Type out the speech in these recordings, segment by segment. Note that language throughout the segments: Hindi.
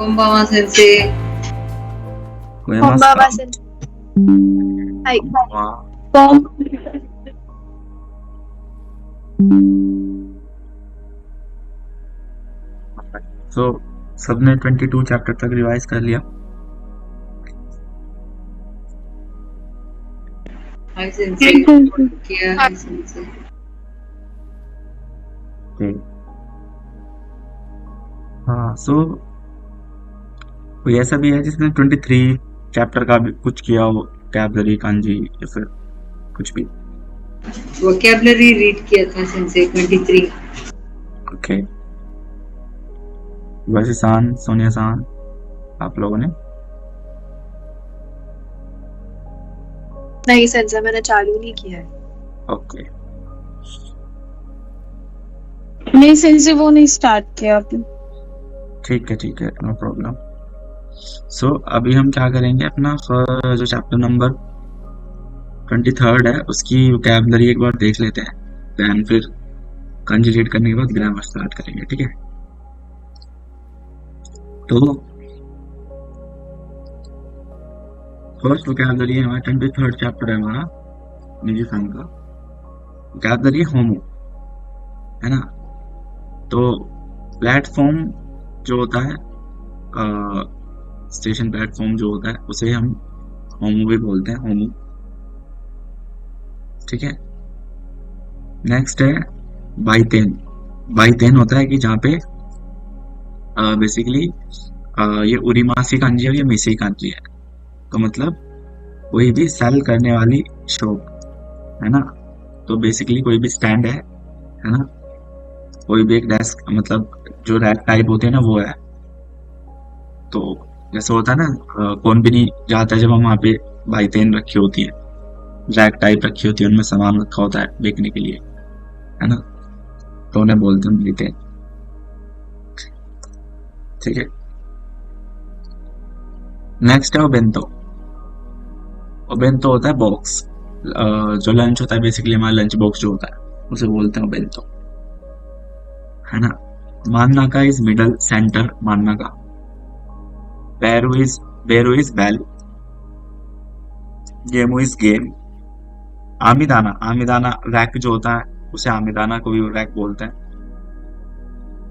Konbanwa sensei. Konbanwa sensei. Hai. So, सबने 22 चैप्टर तक रिवाइज कर लिया? Hai sensei. किया hai sensei. हाँ, सो कोई ऐसा भी है जिसने 23 चैप्टर का भी कुछ किया हो, कैबलरी, कांजी या फिर कुछ भी? Vocabulary read किया था sensei 23. ओके, वैसे सान, सोनिया सान, आप लोगों ने? नहीं सेंसर, मैंने चालू नहीं किया है। ओके, नहीं सेंसर, वो नहीं स्टार्ट किया आपने। ठीक है, नो प्रॉब्लम। सो अभी हम क्या करेंगे, अपना जो चैप्टर नंबर 23 है उसकी वोकैबुलरी एक बार देख लेते हैं, देन फिर कंजी रीड करने के बाद ग्रामर स्टार्ट करेंगे, ठीक है? तो फर्स्ट वोकैबुलरी है हमारा 23 चैप्टर है हमारा निजी सन का। वोकैबुलरी होमो है ना। तो प्लेटफॉर्म जो होता है, स्टेशन प्लेटफॉर्म जो होता है उसे हम होमो भी बोलते हैं, होमो, ठीक है? नेक्स्ट है बाइतेन। बाइतेन होता है कि जहाँ पे बेसिकली ये उरीमासी कांजी है, ये मिसी कांजी है। तो मतलब कोई भी सेल करने वाली शॉप है ना। तो बेसिकली कोई भी स्टैंड है ना, कोई भी एक डेस्क, मतलब जो रैक टाइप होते हैं ना वो है। तो जैसे होता है ना, कौन भी नहीं जाता है जब हम वहाँ पे बाइतेन रखी होती है, रैक टाइप रखी होती है, उनमें सामान रखा होता है बेचने के लिए, है ना, तो उन्हें बोलते हैं बाइतेन, ठीक है? नेक्स्ट है ओबेंतो। ओबेंतो होता है बॉक्स, जो लंच होता है, बेसिकली हमारा लंच बॉक्स जो होता है उसे बोलते हैं ओबेंतो, है ना। मानना का इज मिडल सेंटर, मानना का। बेरो इज बेल। गेमो इज गेम। आमिदाना रैक जो होता है उसे आमिदाना को भी रैक बोलते हैं,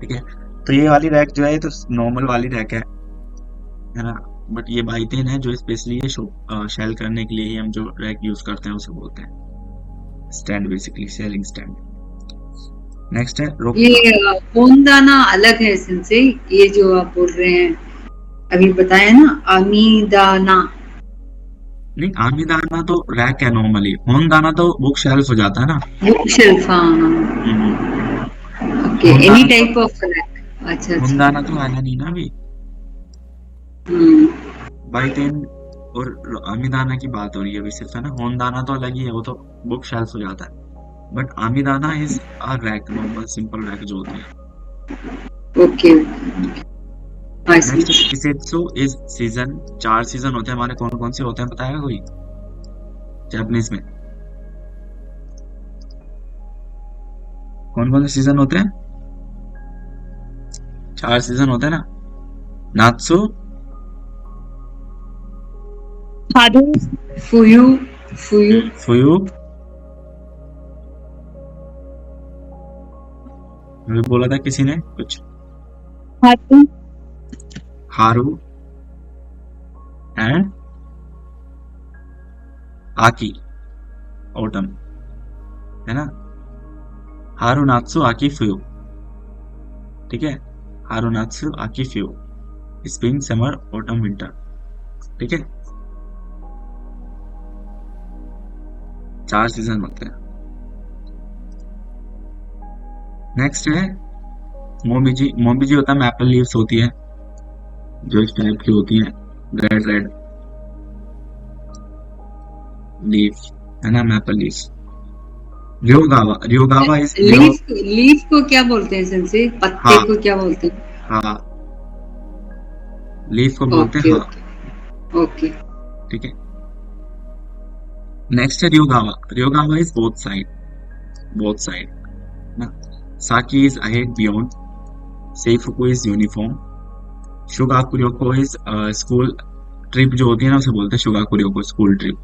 ठीक है? तो ये वाली रैक जो है तो नॉर्मल वाली रैक है ना। बट ये बाइतेन है जो स्पेशली ये शेल करने के लिए ही हम जो रैक यूज करते हैं उसे बोलते हैं stand, basically selling stand. Next है ये कोंदाना अलग है sensei, ये जो आप बोल रहे हैं अभी बताया ना, आमीदाना। नहीं, आमिदाना तो रैक है नॉर्मली, होनदाना तो बुक शेल्फ हो जाता है ना, book shelf. Okay, any type of rack. अच्छा, होनदाना तो आया नहीं ना अभी। बाइतेन और आमिदाना की बात हो रही है अभी सिर्फ, है ना। होनदाना तो अलग ही है, वो तो बुक शेल्फ हो जाता है। बट आमिदाना is a rack, normal simple rack जो होती है। ओके। किसेत्सु इज सीजन। 4 सीजन होते हैं हमारे, कौन कौन से होते हैं बताएगा कोई जापानीज में? कौन कौन से सीजन होते हैं? 4 सीजन होते हैं ना। नात्सु, फुयू। बोला था किसी ने कुछ? हारू एंड आकी, ऑटम, है ना। हारू नात्सु आकी फ्यू, ठीक है? हारू नात्सु आकी फ्यू, स्प्रिंग समर ऑटम विंटर, ठीक है? 4 सीजन होते हैं। नेक्स्ट है मोमिजी होता है मैपल लीव्स होती है जो इस टाइप की होती है, रेड लीफ, है ना, मैपल लीव्स। रियोगावा इज लीफ को क्या बोलते हैं सेंसे? पत्ते को क्या बोलते हैं? हाँ, लीफ को बोलते हैं। ओके, ठीक है। नेक्स्ट है रियोगावा इज बोथ साइड ना। साकी इज अहेड बियॉन्ड। सेइफुकु इज यूनिफॉर्म। शुगाकुर्योको इज स्कूल ट्रिप जो होती है ना उसे बोलते हैं शुगाकुर्योको स्कूल ट्रिप।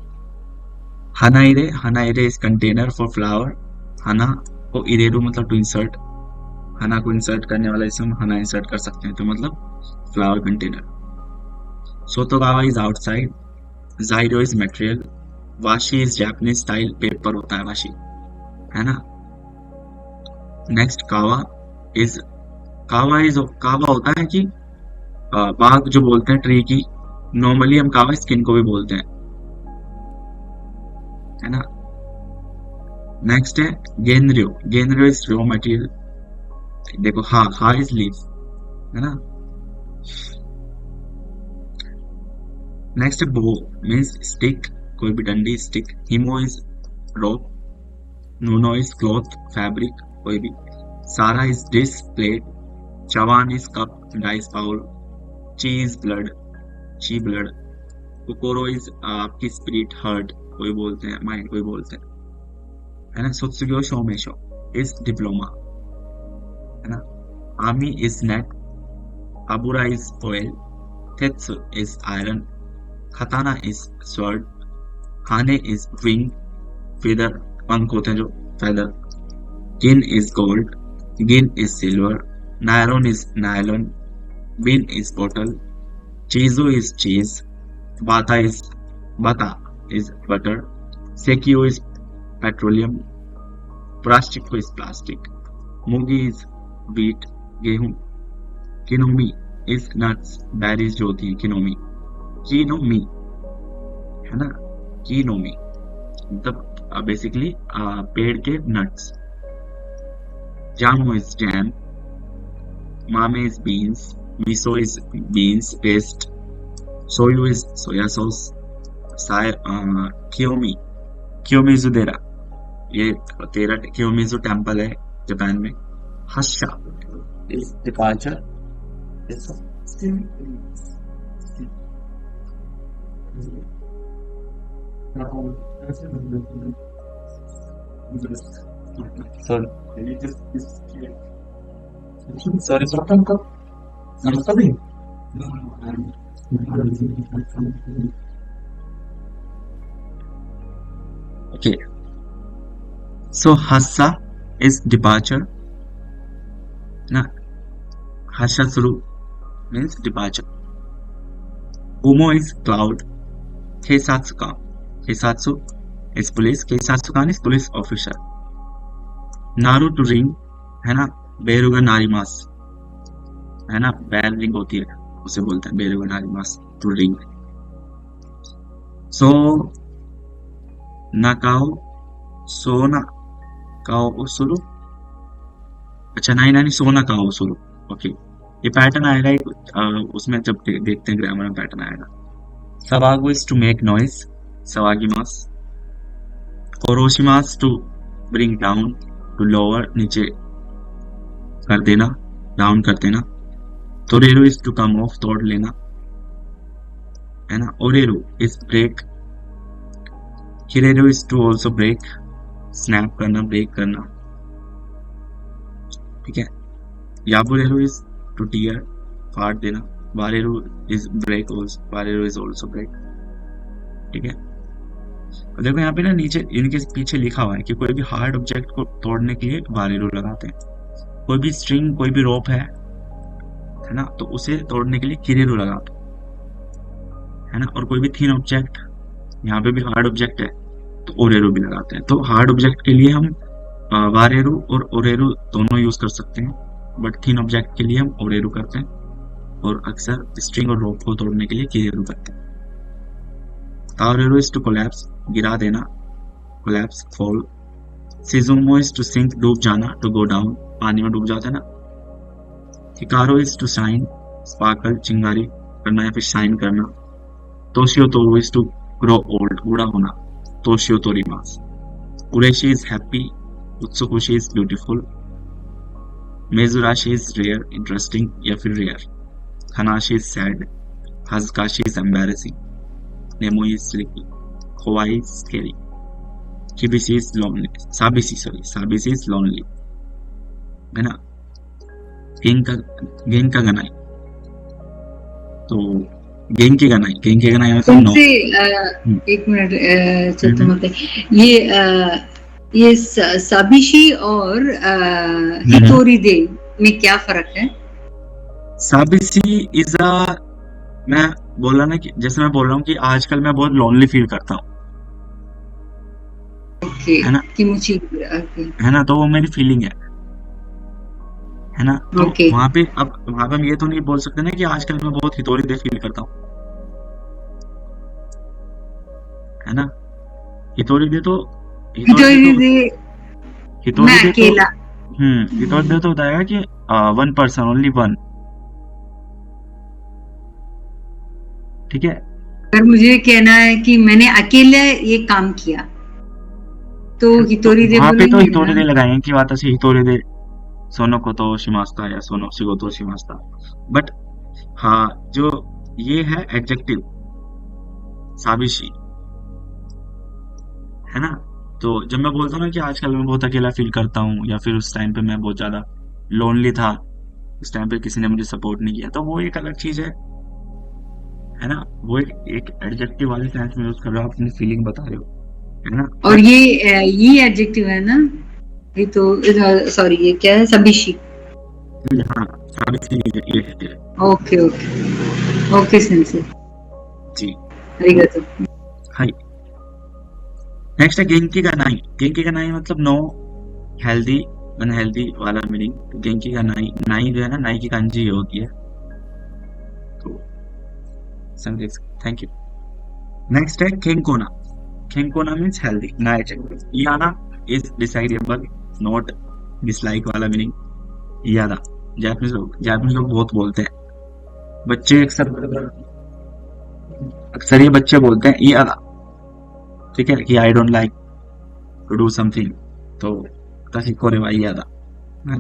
हनाइरे इज कंटेनर फॉर फ्लावर। हना को इरेरू मतलब टू इंसर्ट, हना को इंसर्ट करने वाला इसमें हना इंसर्ट कर सकते हैं, तो मतलब फ्लावर कंटेनर। सोतोगावा इज आउटसाइड। जाइरो इज मटेरियल। वाशी इज जापानीज स्टाइल पेपर होता है वाशी, है ना। नेक्स्ट कावा इज कावा होता है कि बाग जो बोलते हैं ट्री की, नॉर्मली हम कावा स्किन को भी बोलते हैं, है ना। नेक्स्ट है गेनरियो इज रॉ मटेरियल। देखो हा इज लीफ, है ना। नेक्स्ट है बो मीन्स स्टिक, कोई भी डंडी स्टिक। हिमो इज रोप। नूनो इज क्लॉथ फैब्रिक, कोई भी। सारा इज डिश प्लेट। चवान इज कप डाइस बाउल। चीज ब्लड, ची ब्लड। कोकोरो इज आपकी स्पिरिट हर्ट, कोई बोलते हैं माइंड, कोई बोलते हैं, है ना। सुत्सुग्यो शोमेशो इज डिप्लोमा, है ना। आमी इज नेट। अबुरा इज ऑयल। तेत्सु इज आयरन। खताना इज स्वर्ड। खाने इज विंग, फेदर पंख होते हैं जो, फेदर। किन इज गोल्ड। गिन इज सिल्वर। नायरन इज नायलन। बिन इज बोटल। चीजो इज चीज। बाता इज बटर। सेकियो is petroleum. Plastic is plastic. मूंगी इज व्हीट, गेहूं। किनोमी इज नट्स, बेरीज जो होती है किनोमी। कीनोमी, है ना, कीनोमी मतलब बेसिकली पेड़ के नट्स। जामो इज जैम। मामे इज बीन्स। मिसो इज बीन्स पेस्ट। सोयू इज सोया सॉस। कियोमिजु देरा, ये तेरा कियोमिजु टेम्पल है जापान में। हस्सा is departure. Okay, so hassa is departure, na. Hashasuru means departure. Umo is cloud. Keisatsu is police. Keisatsukan is police officer. Naru to ring, है ना। बेरुगा नारीमास, है ना, बैल रिंग होती है उसे बोलते हैं बेरुगा नारीमास, टू रिंग। सो नाकाओ सोना काओ उसुरु, अच्छा नानी सोना काओ उसुरु। ओके, ये पैटर्न आएगा उसमें जब देखते हैं ग्रामर में पैटर्न आएगा। सवागु इज टू मेक नॉइज, सवागिमास। कोरोशिमास to bring down, to lower नीचे कर देना, डाउन कर देना। तोरेरु इज टू कम ऑफ, तोड़ लेना, है ना। ओरेरु इज ब्रेक। हिरेरु is to also break, snap करना, ब्रेक करना, ठीक है। याबुरेरु इज टू टीयर, फाड़ देना। वारेरु इज ब्रेक, वारेरु इज ऑल्सो ब्रेक, ठीक है। और देखो यहाँ पे ना नीचे इनके पीछे लिखा हुआ है कि कोई भी हार्ड ऑब्जेक्ट को तोड़ने के लिए वारेरु लगाते हैं। कोई भी स्ट्रिंग, कोई भी रोप है ना, तो उसे तोड़ने के लिए किरेरु लगाते है ना। और कोई भी थीन ऑब्जेक्ट, यहाँ पे भी हार्ड ऑब्जेक्ट है तो ओरेरु भी लगाते हैं। तो हार्ड ऑब्जेक्ट के लिए हम वारेरु और ओरेरु दोनों यूज कर सकते हैं, बट थीन ऑब्जेक्ट के लिए हम ओरेरु करते हैं, और अक्सर स्ट्रिंग और रोप को तोड़ने के लिए किरेरु करते हैं। ताओरेरु इज टू कोलैप्स, गिरा देना, कोलैप्स, फॉल। सिजुमो इज टू सिंक, डूब जाना, टू गो डाउन, पानी में डूब जाता है ना। हिकारो इज टू शाइन, स्पार्कल, चिंगारी करना या फिर शाइन करना। तोशियो तोरू इज टू ग्रो ओल्ड, बूढ़ा होना, तोशियो तोरीमास। उरेशी इज हैप्पी, उत्सुकुशी इज ब्यूटीफुल। मेजुराशी इज रेयर, इंटरेस्टिंग या फिर रेयर। हनाशी इज सैड। हजकाशी इज एम्बैरेसिंग। नेमोई इज स्लीपी। खोवाई इज स्केरी। किबिशी इज लोनली, साबिशी इज लोनली, है ना। गिंका गनाई तो गेंकी का नाई मतलब नो। तुमसे एक मिनट चतुर्मते, ये साबिशी और हितोरी दे में क्या फर्क है? साबिशी इज अ, मैं बोला ना कि जैसे मैं बोल रहा हूँ कि आजकल मैं बहुत लोनली फील करता हूँ, ओके, है ना, किमुची, है ना, तो वो मेरी फीलिंग है ना। तो ओके। वहां पे हम ये तो नहीं बोल सकते ना कि आजकल मैं बहुत हितोरी दे फील करता हूँ, है ना। हितोरी दे तो हितोरी दे, मैं हितोरी दे तो अकेला। हितोरी दे तो बताएगा कि वन पर्सन, ओनली वन, ठीक है। अगर मुझे कहना है कि मैंने अकेले ये काम किया तो तो हितोरी दे वहां पे तो बोलेंगे हितोरी ना? दे लगाएंगे कि वाताशी हितोरी दे सोनो को तो शिमास्ता या सोनो शिगो तो शिमास्ता। बट हाँ, जो ये है एडजेक्टिव साबिशी, है ना। तो जब मैं बोलता हूँ ना कि आजकल मैं बहुत अकेला फील करता हूँ, या फिर उस टाइम पे मैं बहुत ज्यादा लोनली था, उस टाइम पे किसी ने मुझे सपोर्ट नहीं किया, तो वो एक अलग चीज है ना। वो एक एडजेक्टिव वाले सेंस में यूज कर रहे हो, आप अपनी फीलिंग बता रहे हो, है ना। और ये एडजेक्टिव है ना, ये तो सॉरी, ये क्या है? सबिशी। हाँ, साबिशी ये है। ओके ओके ओके सेंसे, जी, अरिगातो। हाय। नेक्स्ट है गेंकी का नाई। गेंकी का नाई मतलब नो, हेल्दी, अनहेल्दी वाला मीनिंग। गेंकी का नाई, नाई जो है ना, नाई की कांजी ये होती है। तो समझे, थैंक यू। नेक्स्ट है खेंकोना। खेंकोना मीन्स हेल्दी, नाइट। याना इज डिसाइडेबल, नॉट डिसलाइक वाला मीनिंग। यादा, जापानीज लोग बहुत बोलते हैं, बच्चे अक्सर अक्सर ये बच्चे बोलते हैं यादा, ठीक है, कि I don't like to do something, तो तसी कोरे वाई यादा,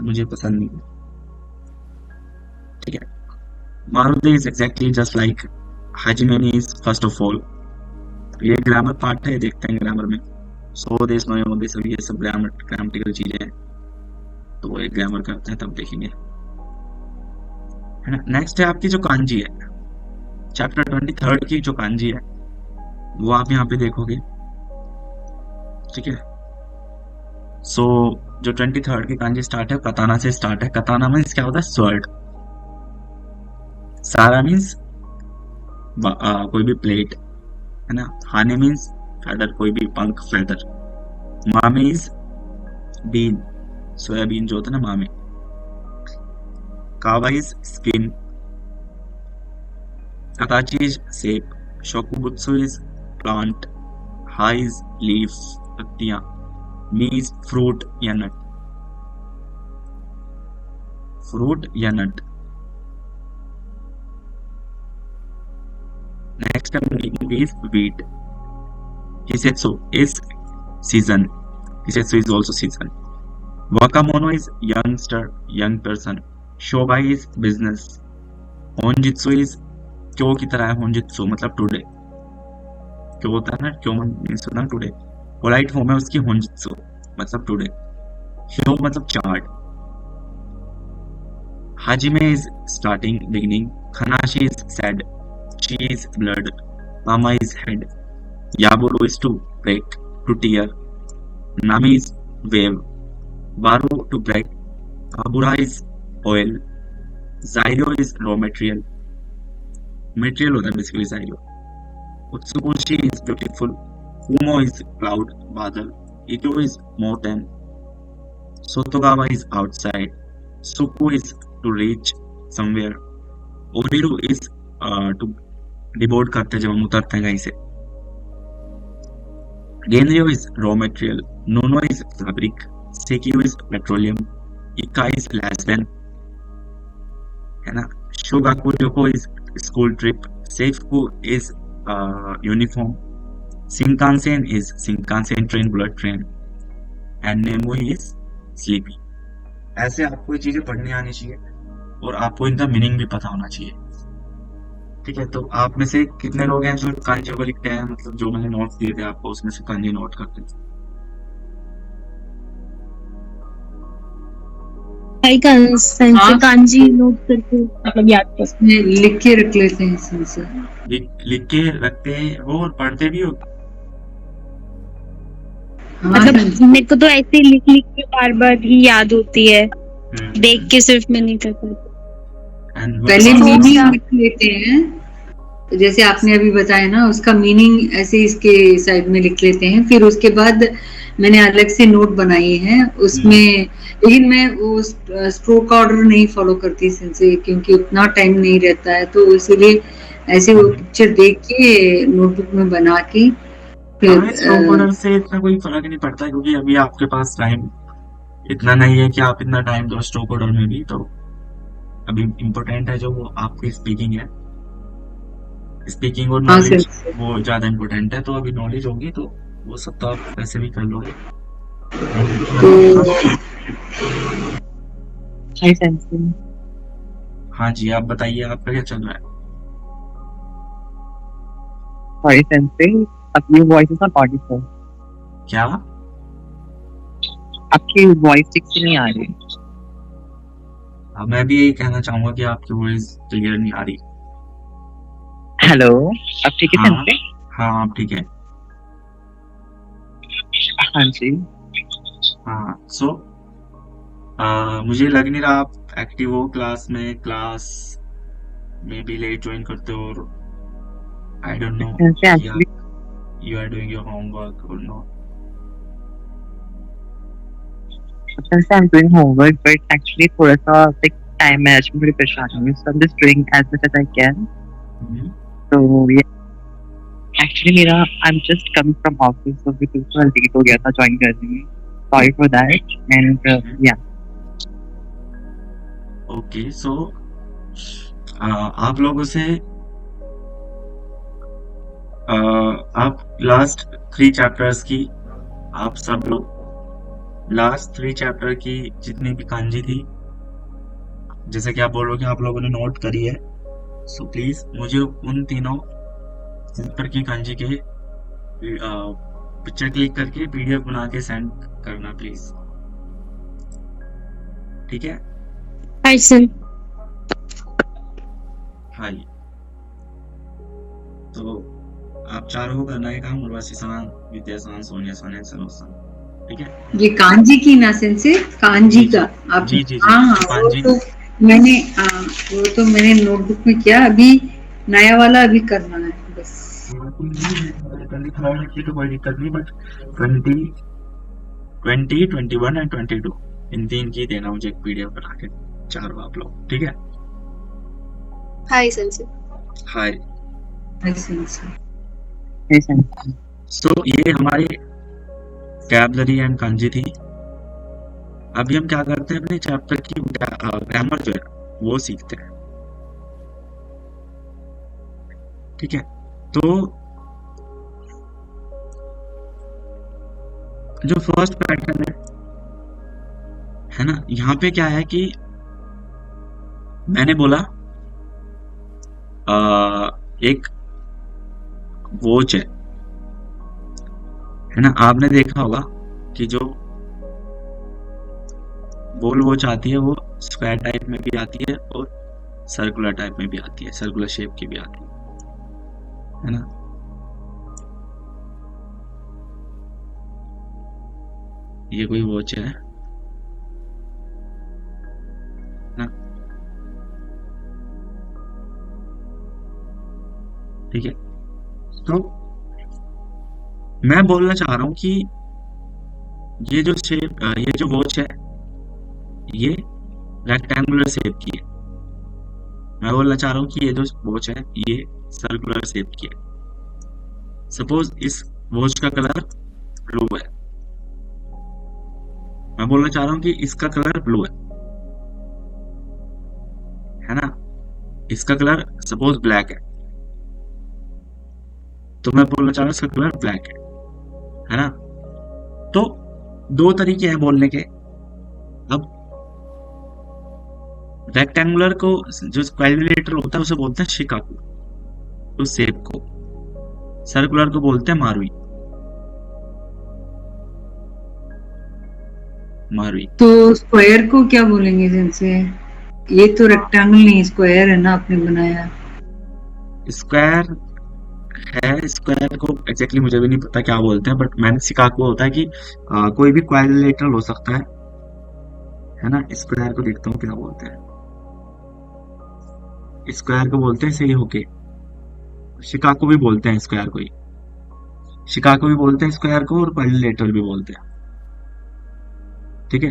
मुझे पसंद नहीं, ठीक है। मारुति इज एग्जैक्टली जस्ट लाइक हाजिमेनी इज फर्स्ट ऑफ ऑल। ये ग्रामर पार्ट है, देखते हैं ग्रामर में। सो देश नो देश, सब ये सब ग्रामेटिकल चीजें हैं, तो वो एक ग्रामर करते हैं तब देखेंगे, है ना। नेक्स्ट है आपकी जो कांजी है, चैप्टर 23 की जो कांजी है वो आप यहाँ पे देखोगे, ठीक है। सो जो 23 की कांजी स्टार्ट है, कताना से स्टार्ट है। कताना मीन्स क्या होता है? स्वर्ड। सारा मीन्स कोई भी प्लेट, है ना। हाने मीन्स फेदर, कोई भी पंख, फेदर। मामे इज बीन, सोयाबीन जो होता है ना, मामे। कावा is skin. Katachi is shape, Shokubutsu is plant, Ha is leaf, पत्तियां, Mi is fruit या nut, fruit या nut। Next up is wheat. Hisetsu is season. Hisetsu is also season. Wakamono is youngster, young person. Shobai is business. Honjitsu is क्यों की तरह है, होंजित्सु मतलब टुडे। क्यों होता है ना, क्यों मीन्स होता है टुडे। पोलाइट फॉर्म है उसकी होंजित्सु मतलब टुडे। ह्यो मतलब चार्ट। हाजिमे इज स्टार्टिंग, बिगिनिंग। खनाशी इज सैड। ची इज ब्लड। मामा इज हेड। याबुरो is to break, to tear. नामी इज वेव। बारू टू ब्रेक। अबुरा इज ऑयल। जाइरो इज रॉ मटेरियल, मटेरियल होता है बेसिकली जाइरो। उत्सुकोशी is beautiful. Kumo is cloud, बादल. Ito is mountain. Sotogawa is outside. Suku is to reach somewhere. Oriru is to deboard करते हैं जब हम उतरते हैं कहीं से. Genryo is raw material. Nono is fabric. Sekiro is petroleum. Ika is lesbian, है ना. Shogaku Yoko is school trip. Seifuku is uniform. Shinkansen is Shinkansen train, bullet train. And Nemo is sleepy. ऐसे आपको ये चीजें पढ़ने आनी चाहिए और आपको इनका मीनिंग भी पता होना चाहिए, ठीक है। तो आप में से कितने लोग हैं जो कांजी को लिखते हैं, मतलब जो मैंने नोट्स दिए थे आपको उसमें से कांजी नोट करते हैं? हाई सेंसे हाँ। कांजी नोट करके मतलब याद कर। इसमें लिख के रख लेते हैं सेंसे। लिख के रखते हैं वो और पढ़ते भी हो। हाँ मतलब सेंसे। मेरे को तो ऐसे ही लिख लिख के बार बार ही याद होती है, हम्म, देख के सिर्फ मैं नहीं कर पाती। and पहले what Strokes मीनिंग क्या? लिख लेते हैं, तो जैसे आपने अभी बताया ना उसका मीनिंग ऐसे इसके साइड में लिख लेते हैं, फिर उसके बाद मैंने अलग से नोट बनाए हैं उसमें। लेकिन मैं वो स्ट्रोक ऑर्डर नहीं फॉलो करती सेंसे, क्योंकि उतना टाइम नहीं रहता है, तो इसीलिए ऐसे वो पिक्चर देख के नोटबुक में बना के फिर हाँ, स्ट्रोक ऑर्डर से इतना कोई फर्क नहीं पड़ता क्योंकि अभी आपके पास टाइम इतना नहीं है कि आप इतना टाइम दो स्ट्रोक ऑर्डर में भी। तो अभी इम्पोर्टेंट है जो वो आपकी स्पीकिंग है, स्पीकिंग और हाँ नॉलेज सेंसे। वो ज्यादा इम्पोर्टेंट है। तो अभी नॉलेज होगी तो वो सब तो आप वैसे भी कर लोगे। तो हाय सेंसे। हाँ जी, आप बताइए आपका क्या चल रहा है। सॉरी सेंसे, आपकी वॉइस इज नॉट ऑडिबल। क्या? आपकी वॉइस ठीक से नहीं आ रही। मैं भी यही कहना चाहूंगा कि आपकी वॉइस क्लियर नहीं आ रही। हेलो, अब ठीक है हाँ सेंसे? हाँ, आप ठीक है। हाँ जी। हाँ, सो मुझे लग नहीं रहा आप एक्टिव हो क्लास में भी लेट ज्वाइन करते हो, और आई डोंट नो सेंसे कि एक्चुअली आप you are doing your homework or not. सेंसे I am doing homework but actually थोड़ा सा लाइक टाइम मैनेजमेंट में परेशान हूँ, so I am just doing as much as I can. तो ये एक्चुअली मेरा I am just coming from office, तो भी थोड़ा लेट हो गया था ज्वाइन करने में। सॉरी फॉर दैट एंड या ओके, सो आप लोगों से आप लास्ट 3 चैप्टर्स की, आप सब लोग लास्ट 3 चैप्टर की जितनी भी कांजी थी, जैसे कि आप बोल रहे हो कि आप लोगों ने नोट करी है, सो प्लीज मुझे उन तीनों चैप्टर की कांजी के पिक्चर क्लिक करके पीडीएफ बना के सेंड करना प्लीज, ठीक है। Hi sir. हाय। तो आप चारों को करना है काम, उर्वशी समान, विद्या समान, सोनिया समान, सनोज समान, ठीक है। ये कांजी की ना सेंसे, कांजी जी का आप। जी जी जी, हाँ हाँ, कांजी। वो तो मैंने नोटबुक में किया, अभी नया वाला अभी करना है बस। की तो कोई दिक्कत नहीं, बट 20, 21 एंड 22 इन 3 की देना मुझे एक पीडीएफ बना के, चारों आप लोग, ठीक है। हाय सेंसे। हाय। सेंसे। हाय सेंसे। सो ये हमारी कैबलरी एंड कांजी थी। अभी हम क्या करते हैं, अपने चैप्टर की ग्रामर जो है वो सीखते हैं, ठीक है। तो जो फर्स्ट पैटर्न है ना, यहाँ पे क्या है कि मैंने बोला एक वॉच है ना, आपने देखा होगा कि जो बॉल वॉच आती है वो स्क्वायर टाइप में भी आती है और सर्कुलर टाइप में भी आती है, सर्कुलर शेप की भी आती है ना। ये कोई वॉच है ना, ठीक है। तो मैं बोलना चाह रहा हूं कि ये जो शेप, ये जो वॉच है ये रेक्टेंगुलर शेप की है। मैं बोलना चाह रहा हूँ कि ये जो वॉच है ये सर्कुलर शेप की है। सपोज इस वॉच का कलर ब्लू है, मैं बोलना चाह रहा हूँ कि इसका कलर ब्लू है ना, इसका कलर सपोज ब्लैक है, तो मैं बोलना चाह रहा हूँ इसका कलर ब्लैक है ना। तो 2 तरीके हैं बोलने के। अब रेक्टेंगुलर को, जो क्वाड्रिलेटरल होता है उसे बोलते हैं शिकाकू, उस शेप को। सर्कुलर को बोलते हैं मारुई। मारुई। तो स्क्वायर को क्या बोलेंगे जिनसे? ये तो रेक्टेंगल नहीं, स्क्वायर है ना आपने बनाया। स्क्वायर है, स्क्वायर को एग्जैक्टली मुझे भी नहीं पता क्या बोलते हैं, बट मैंने सीखा को होता है कि कोई भी क्वाड्रिलेटरल हो सकता है ना। स्क्वायर को देखता हूँ क्या बोलते हैं। स्क्वायर को बोलते हैं सही होके, शिकागो भी बोलते हैं स्क्वायर को ही, शिकागो भी बोलते हैं स्क्वायर को, और क्वाड्रिलेटरल भी बोलते हैं। ठीक है,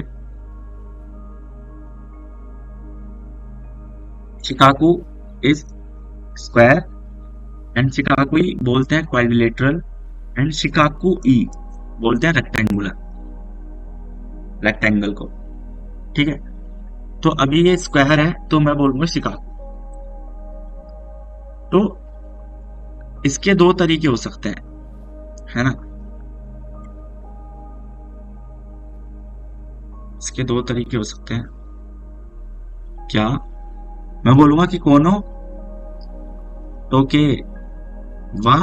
शिकागो इज स्क्वायर एंड शिकागोई बोलते हैं क्वाड्रिलेटरल, एंड शिकागोई बोलते हैं रेक्टेंगल को। ठीक है, तो अभी ये स्क्वायर है तो मैं बोलूंगा शिकागो। तो इसके दो तरीके हो सकते हैं, है ना। इसके दो तरीके हो सकते हैं। क्या मैं बोलूंगा कि कोनो तोके वा,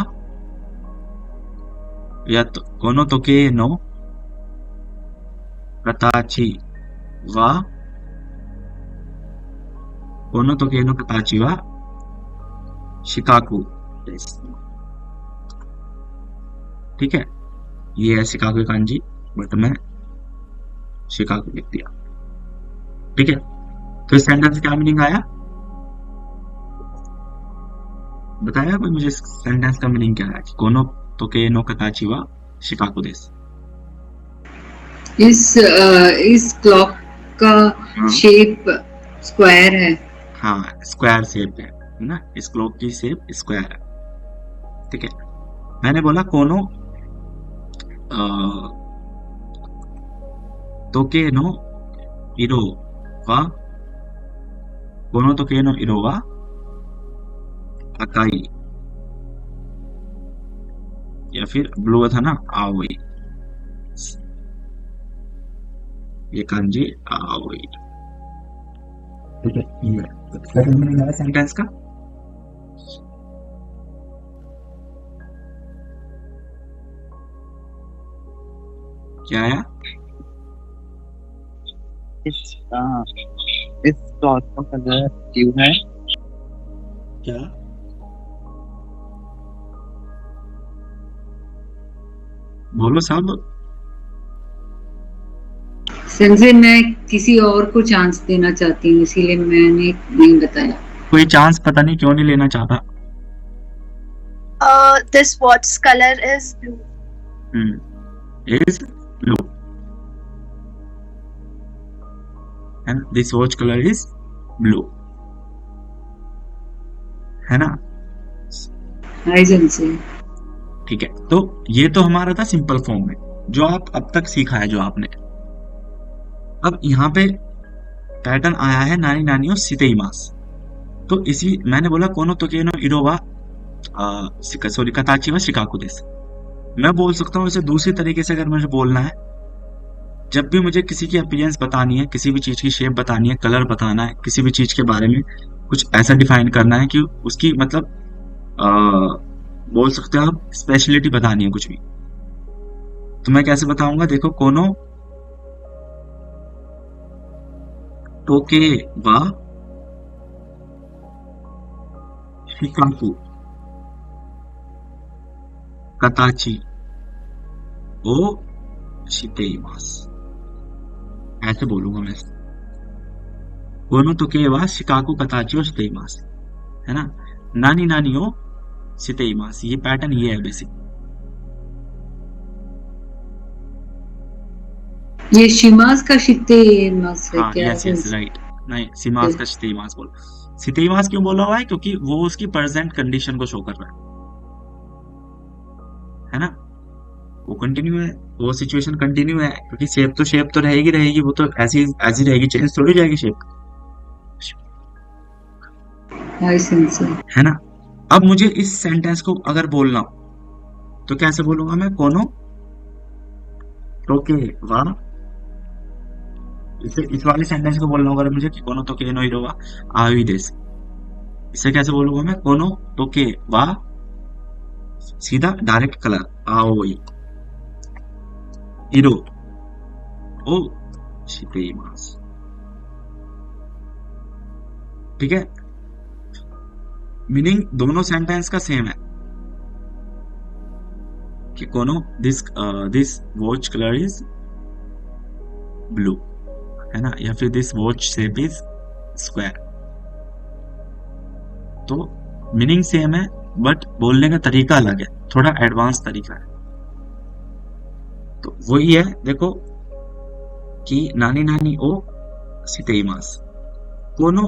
या तो कोनो तोके नो कताची वा, कोनो तोके नो कताची वा शिकागो देस। ठीक है, ये है शिकागो कांजी, बट मैं शिकागो लिख दिया। ठीक है, तो इस सेंटेंस का मीनिंग आया, बताया कोई मुझे? सेंटेंस का मीनिंग क्या है? कोनो तोके नो कताची वा शिकागो देस। इस क्लॉक का शेप स्क्वायर है। हाँ, स्क्वायर शेप है ना, इस क्लॉक की शेप स्क्वायर है। ठीक है, मैंने बोला कोनो तोके नो इरो वा, कोनो तोके नो इरो वा अकाई, या फिर ब्लू था ना आओई, ये कांजी आओई। ठीक है, सेंटेंस का क्या आया? इस क्लॉथ का कलर ब्लू है। क्या बोलो सब। संजय, मैं किसी और को चांस देना चाहती हूँ, इसीलिए मैंने नहीं बताया। कोई चांस पता नहीं क्यों नहीं लेना चाहता। This watch's color is blue. Is blue, and this watch color is blue, है ना। हाय संजय। ठीक है, तो ये तो हमारा था सिंपल फॉर्म में, जो आप अब तक सीखा है, जो आपने। अब यहाँ पे पैटर्न आया है नानी नानी और सितेइमास। तो इसी मैंने बोला कोनो तो केनो इरोवा सॉरी कताची वा शिकागो देस। मैं बोल सकता हूँ इसे दूसरी तरीके से, अगर मुझे बोलना है, जब भी मुझे किसी की अपीयरेंस बतानी है, किसी भी चीज की शेप बतानी है, कलर बताना है, किसी भी चीज के बारे में कुछ ऐसा डिफाइन करना है कि उसकी मतलब बोल सकते हो आप स्पेशलिटी बतानी है कुछ भी, तो मैं कैसे बताऊंगा? देखो, कोनो तोके वा शिकागो कताची ओ शितेइमास, ऐसे बोलूंगा मैं। कोनो तोके वा शिकागो कताची ओ शितेइमास, है ना। नानी नानी ओ शितेइमास, ये पैटर्न ये है बेसिक। ये शिमास का शितेइमास है हाँ, क्या? Yes yes right. नहीं, शिमास का शितेइमास बोलो। शितेइमास क्यों बोला हुआ है? क्योंकि वो उसकी प्रेजेंट कंडीशन को शो कर रहा है ना। वो कंटिन्यू है, वो सिचुएशन कंटिन्यू है, क्योंकि शेप तो रहेगी, वो तो ऐसी ऐसी रहेगी, चेंज थोड़ी जाएगी शेप, है ना। अब मुझे इस सेंटेंस को अगर बोलना हो तो कैसे बोलूंगा मैं? कोनो तोके वा, इस वाले सेंटेंस को बोलना होगा मुझे कि कोनो तोके नो इरो वा आवी देस। इसे कैसे बोलूंगा मैं? कोनो तोके वा, सीधा डायरेक्ट कलर आओई, इरो ओ शितेइमास। ठीक है, मीनिंग दोनों सेंटेंस का सेम है कि कोनो this watch colour is blue, है ना, या फिर this watch shape is square. तो मीनिंग सेम है बट बोलने का तरीका अलग है, थोड़ा एडवांस तरीका है। तो वही है, देखो कि नानी नानी ओ शितेइमास, कोनो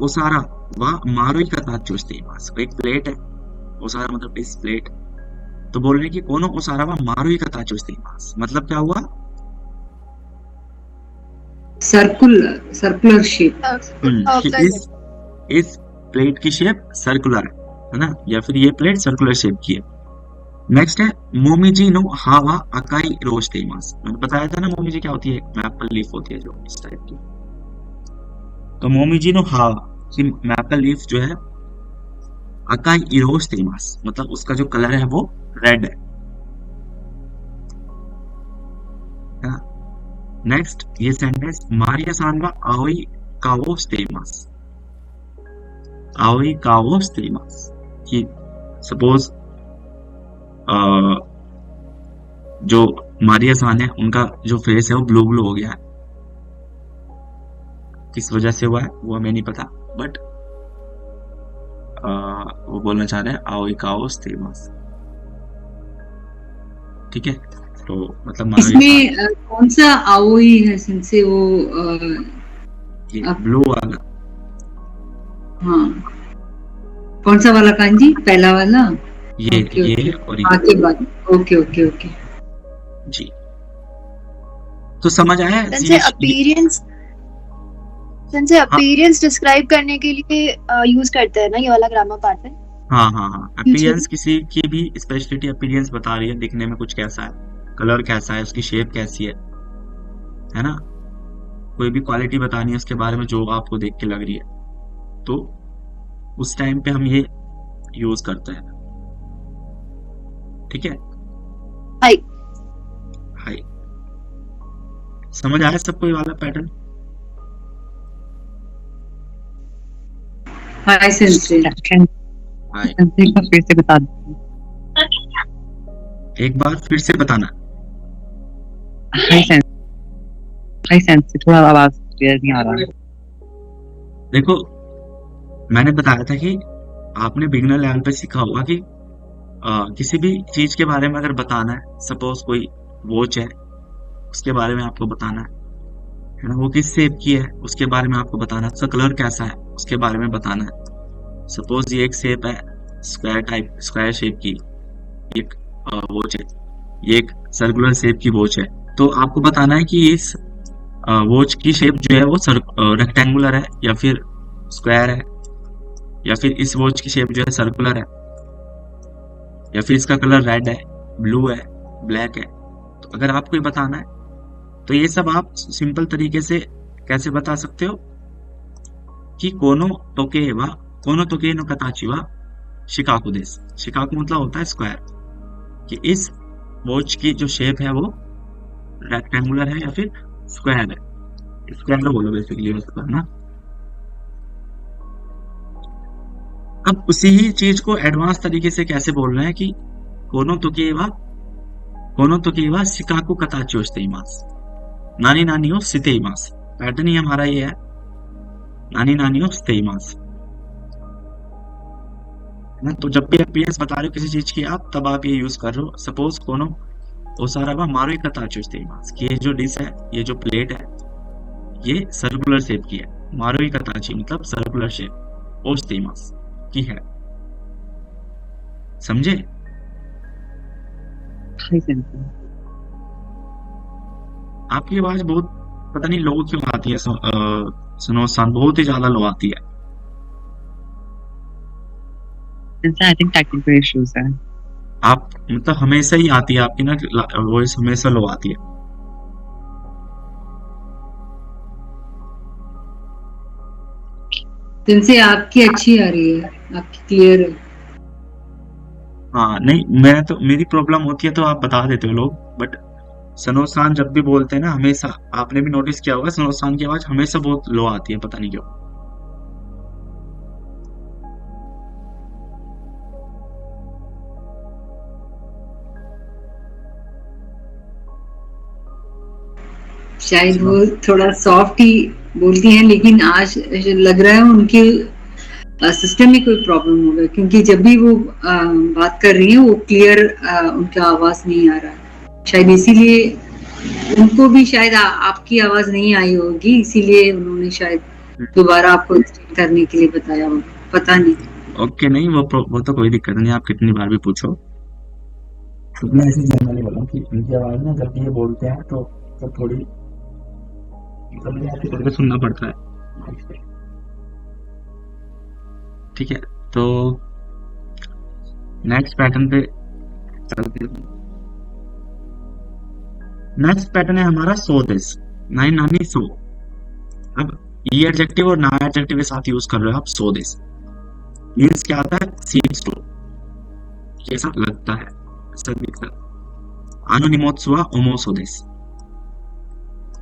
ओसारा वा मारुई कताचो शितेइमास। एक प्लेट है, ओसारा मतलब इस प्लेट, तो बोल रहे हैं कि कोनो ओसारा वा मारुई कताचो शितेइमास, मतलब क्या हुआ? Circular shape. कि इस प्लेट की शेप सर्कुलर है ना, या फिर ये प्लेट सर्कुलर शेप की है। नेक्स्ट है मोमिजी नो हावा अकाई रो शितेइमास। मैंने बताया था ना मोमिजी क्या होती है, मैपल लीफ होती है जो इस टाइप की। तो मोमिजी नो हावा की मैपल लीफ जो है अकाई इरो शितेइमास, मतलब उसका जो कलर है वो रेड है। नेक्स्ट ये सेंटेंस मारिया सान वा आओई कावो शितेइमास। आओई कावो शितेइमास कि सपोज जो मारिया सान है उनका जो फेस है वो ब्लू ब्लू हो गया है, किस वजह से हुआ है वो हमें नहीं पता, बट वो बोलना चाह रहे हैं आओई काओ शितेइमास। ठीक है, तो मतलब इसमें कौन सा आओई है सिंसे वो ब्लू वाला। हाँ, कौन सा वाला कांजी? पहला वाला? ये ओके, ये ओके। और आगे बात। ओके ओके ओके जी, तो समझ आया? से अपीयरेंस डिस्क्राइब करने के लिए यूज करते हैं ना ये वाला ग्रामर पार्ट है। हाँ हाँ हाँ, अपीयरेंस किसी की भी स्पेशलिटी अपीयरेंस बता रही है, दिखने में कुछ कैसा है, कलर कैसा है, उसकी शेप कैसी है ना, कोई भी क्वालिटी बतानी है उसके बारे में जो आपको देख के लग रही है, तो उस टाइम पे हम ये यूज करते हैं। ठीक है, हाय हाय, समझ आया सबको ये वाला पैटर्न? हाय सेंसे। हाय, फिर से बता दो, एक बार फिर से बताना। हाय सेंसे, थोड़ा आवाज क्लियर नहीं आ रहा। देखो मैंने बताया था कि आपने बिगिनर लेवल पे सीखा होगा कि किसी भी चीज के बारे में अगर बताना है, सपोज कोई वॉच है उसके बारे में आपको बताना है ना, वो किस शेप की है उसके बारे में आपको बताना है, उसका कलर कैसा है उसके बारे में बताना है। सपोज ये एक शेप है स्क्वायर शेप की एक वॉच है, ये एक सर्कुलर शेप की वॉच है, तो आपको बताना है कि इस वॉच की शेप जो है वो रेक्टेंगुलर है या फिर स्क्वायर है, या फिर इस वॉच की शेप जो है सर्कुलर है, या फिर इसका कलर रेड है, ब्लू है, ब्लैक है। तो अगर आपको ये बताना है तो ये सब आप सिंपल तरीके से कैसे बता सकते हो कि कोनो तोके नो कताची वा शिकाकु देस। शिकाकु मतलब होता है स्क्वायर, कि इस वॉच की जो शेप है वो रेक्टेंगुलर है या फिर स्क्वायर है। स्क्वायर बोलो बेसिकली उसका, है ना। अब उसी ही चीज को एडवांस तरीके से कैसे बोल रहे हैं कि कोनो तोके वा शिकाकु कताची शितेइमास, नानी नानी हो शितेइमास। पैटर्न ही हमारा ये है, नानी नानी हो शितेइमास, ना। तो जब भी अपीयरेंस बता रहे हो किसी चीज की आप, तब आप ये यूज कर रहे हो। सपोज कोनो ओसारा वा मारुई कताची शितेइमास, कि ये जो डिश है, ये जो प्लेट है, ये सर्कुलर शेप की है। मारुई कताची मतलब सर्कुलर शेप ओ शितेइमास की है, समझे? हाय सेंसे, आपकी आवाज बहुत पता नहीं लो क्यों आती है, सुनो सान, बहुत ही ज्यादा लो आती है। आई थिंक टेक्निकल इश्यूज है। आप मतलब हमेशा ही आती है आपकी ना, वॉइस हमेशा लो आती है। जिनसे आपकी अच्छी आ रही है, आपकी क्लियर है। हाँ नहीं, मैं तो मेरी प्रॉब्लम होती है तो आप बता देते हो लोग, बट सनोसान जब भी बोलते हैं ना, हमेशा आपने भी नोटिस किया होगा, सनोसान की आवाज हमेशा बहुत लो आती है, पता नहीं क्यों। शायद वो थोड़ा सॉफ्ट ही बोलती हैं, लेकिन आज लग रहा है उनके सिस्टम में कोई प्रॉब्लम होगा, क्योंकि जब भी वो बात कर रही हैं वो क्लियर उनका आवाज नहीं आ रहा है। शायद इसीलिए उनको भी शायद आपकी आवाज नहीं आई होगी, इसीलिए उन्होंने शायद दोबारा आपको एक्सप्लेन करने के लिए बताया होगा, पता नहीं। ओके, नहीं वो तो कोई दिक्कत नहीं, आप कितनी बार भी पूछो। तो मैं ऐसे जनरली बोला कि उनकी आवाज ना जब ये बोलते हैं तो थोड़ी जल्दी आपको करके सुनना पड़ता है। ठीक है, तो नेक्स्ट पैटर्न पे चलते हैं। नेक्स्ट पैटर्न है हमारा सो दिस, नाइन नानी सो। अब ये एडजेक्टिव और ना एडजेक्टिव के साथ यूज कर रहे हो आप, सो दिस मीन्स क्या आता है, सीम्स टू, जैसा लगता है, ऐसा दिखता है। आनोनिमोत्सवा ओमो सो दिस,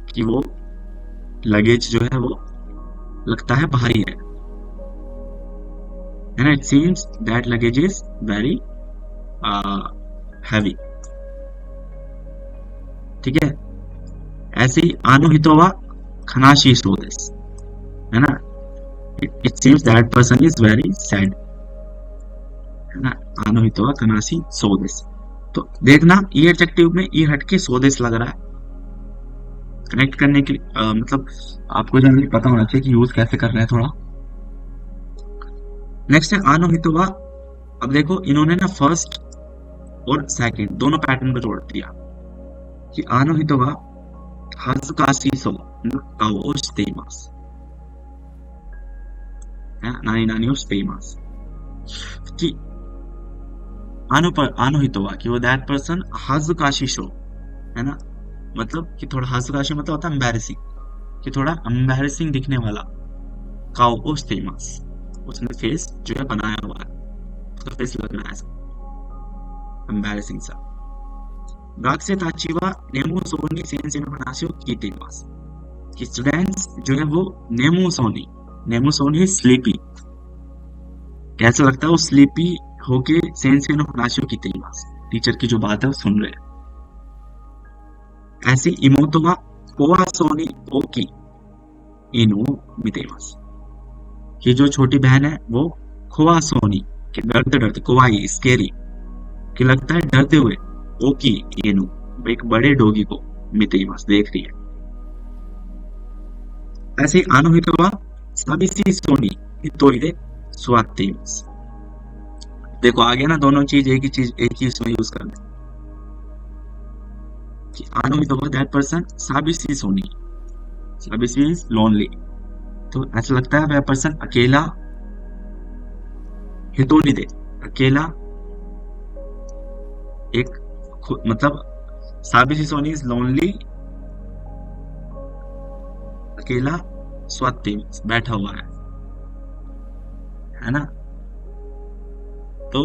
कि वो लगेज जो है वो लगता है भारी है ना, it seems that luggage is very heavy. ठीक है, ऐसे ही आनुहितोवा खनाशी सो दिस, है ना, it seems that person is very sad, है ना, आनुहितोवा खनाशी सो दिस। तो देखना ये एडजेक्टिव में ये हटके सो दिस लग रहा है, कनेक्ट करने के लिए मतलब आपको जनरली पता होना चाहिए कि यूज कैसे करना है थोड़ा। नेक्स्ट है आनुहितोवा। अब देखो इन्होंने ना फर्स्ट और सेकंड दोनों पैटर्न को जोड़ दिया कि आनुहितोवा हाजुकाशी सो काओ शितेइमास, नानी नानी ओ शितेइमास, कि आनुहितोवा कि वो दैट पर्सन हाजुकाशी शो, है ना, मतलब कि थोड़ा हाजुकाशी मतलब होता है एम्बैरेसिंग, कि थोड़ा एम्बैरेसिंग दिखने वाला, काओ ओ शितेइमास, उसने फेस जो है बनाया हुआ है, उसका फेस लग रहा है ऐसा एम्बैरेसिंग सा। गाक्से ताचिवा नेमो सोनी सेंसे में बनासियो कीतेमास, कि स्टूडेंट्स जो है वो नेमो सोनी स्लीपी, कैसा लगता है वो स्लीपी होके सेंसे में बनासियो कीतेमास, टीचर की जो बात है वो सुन रहे हैं। ऐसे इमोतोवा कोवा सोनी ओकी इनो मितेमास, कि जो छोटी बहन है वो खोआ सोनी के डरते डरते, कोवाई स्केरी, कि लगता है डरते हुए, ओकी येनु एक बड़े डोगी को मितेमास देख रही है। ऐसे ही आनुहितोवा साबिसी सोनी हितोइरे स्वातेमास, देखो आ गया ना, दोनों चीज एक ही इसमें यूज कर रहे, कि आनुहितोवा दैट पर्सन साबिसी सोनी, साबिसी इज लोनली, तो ऐसा लगता है वह पर्सन अकेला, हितोनी दे अकेला, एक मतलब साबिसी सोनी इज लोनली, अकेला, स्वाति बैठा हुआ है ना, तो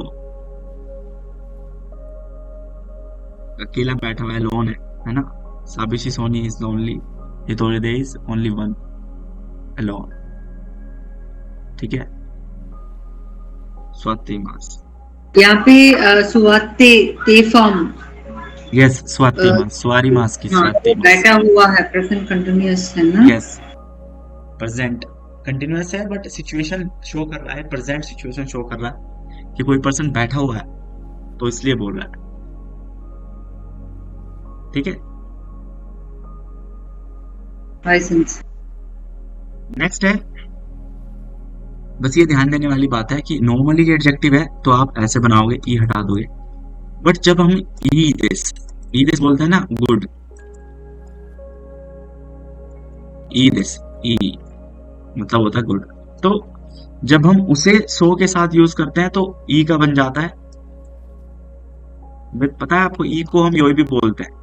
अकेला बैठा हुआ है, लोन है ना, साबिसी सोनी इज लोनली, हितोनी दे इज ओनली वन alone, ठीक है। स्वातिमास यहाँ पे सुवाते ते फॉर्म, यस स्वातिमास, स्वारिमास की स्वातिमास, बैठा हुआ है, प्रेजेंट कंटिन्यूअस है ना, यस प्रेजेंट कंटिन्यूअस है, बट सिचुएशन शो कर रहा है, प्रेजेंट सिचुएशन शो कर रहा है कि कोई पर्सन बैठा हुआ है, तो इसलिए बोल रहा है, ठीक है। नेक्स्ट है, बस ये ध्यान देने वाली बात है कि नॉर्मली ये एडजेक्टिव है तो आप ऐसे बनाओगे, ई हटा दोगे, बट जब हम ई दिस बोलते हैं ना, गुड, ई दिस, ई मतलब होता है गुड, तो जब हम उसे सो के साथ यूज करते हैं तो ई का बन जाता है, पता है आपको, ई को हम योई भी बोलते हैं,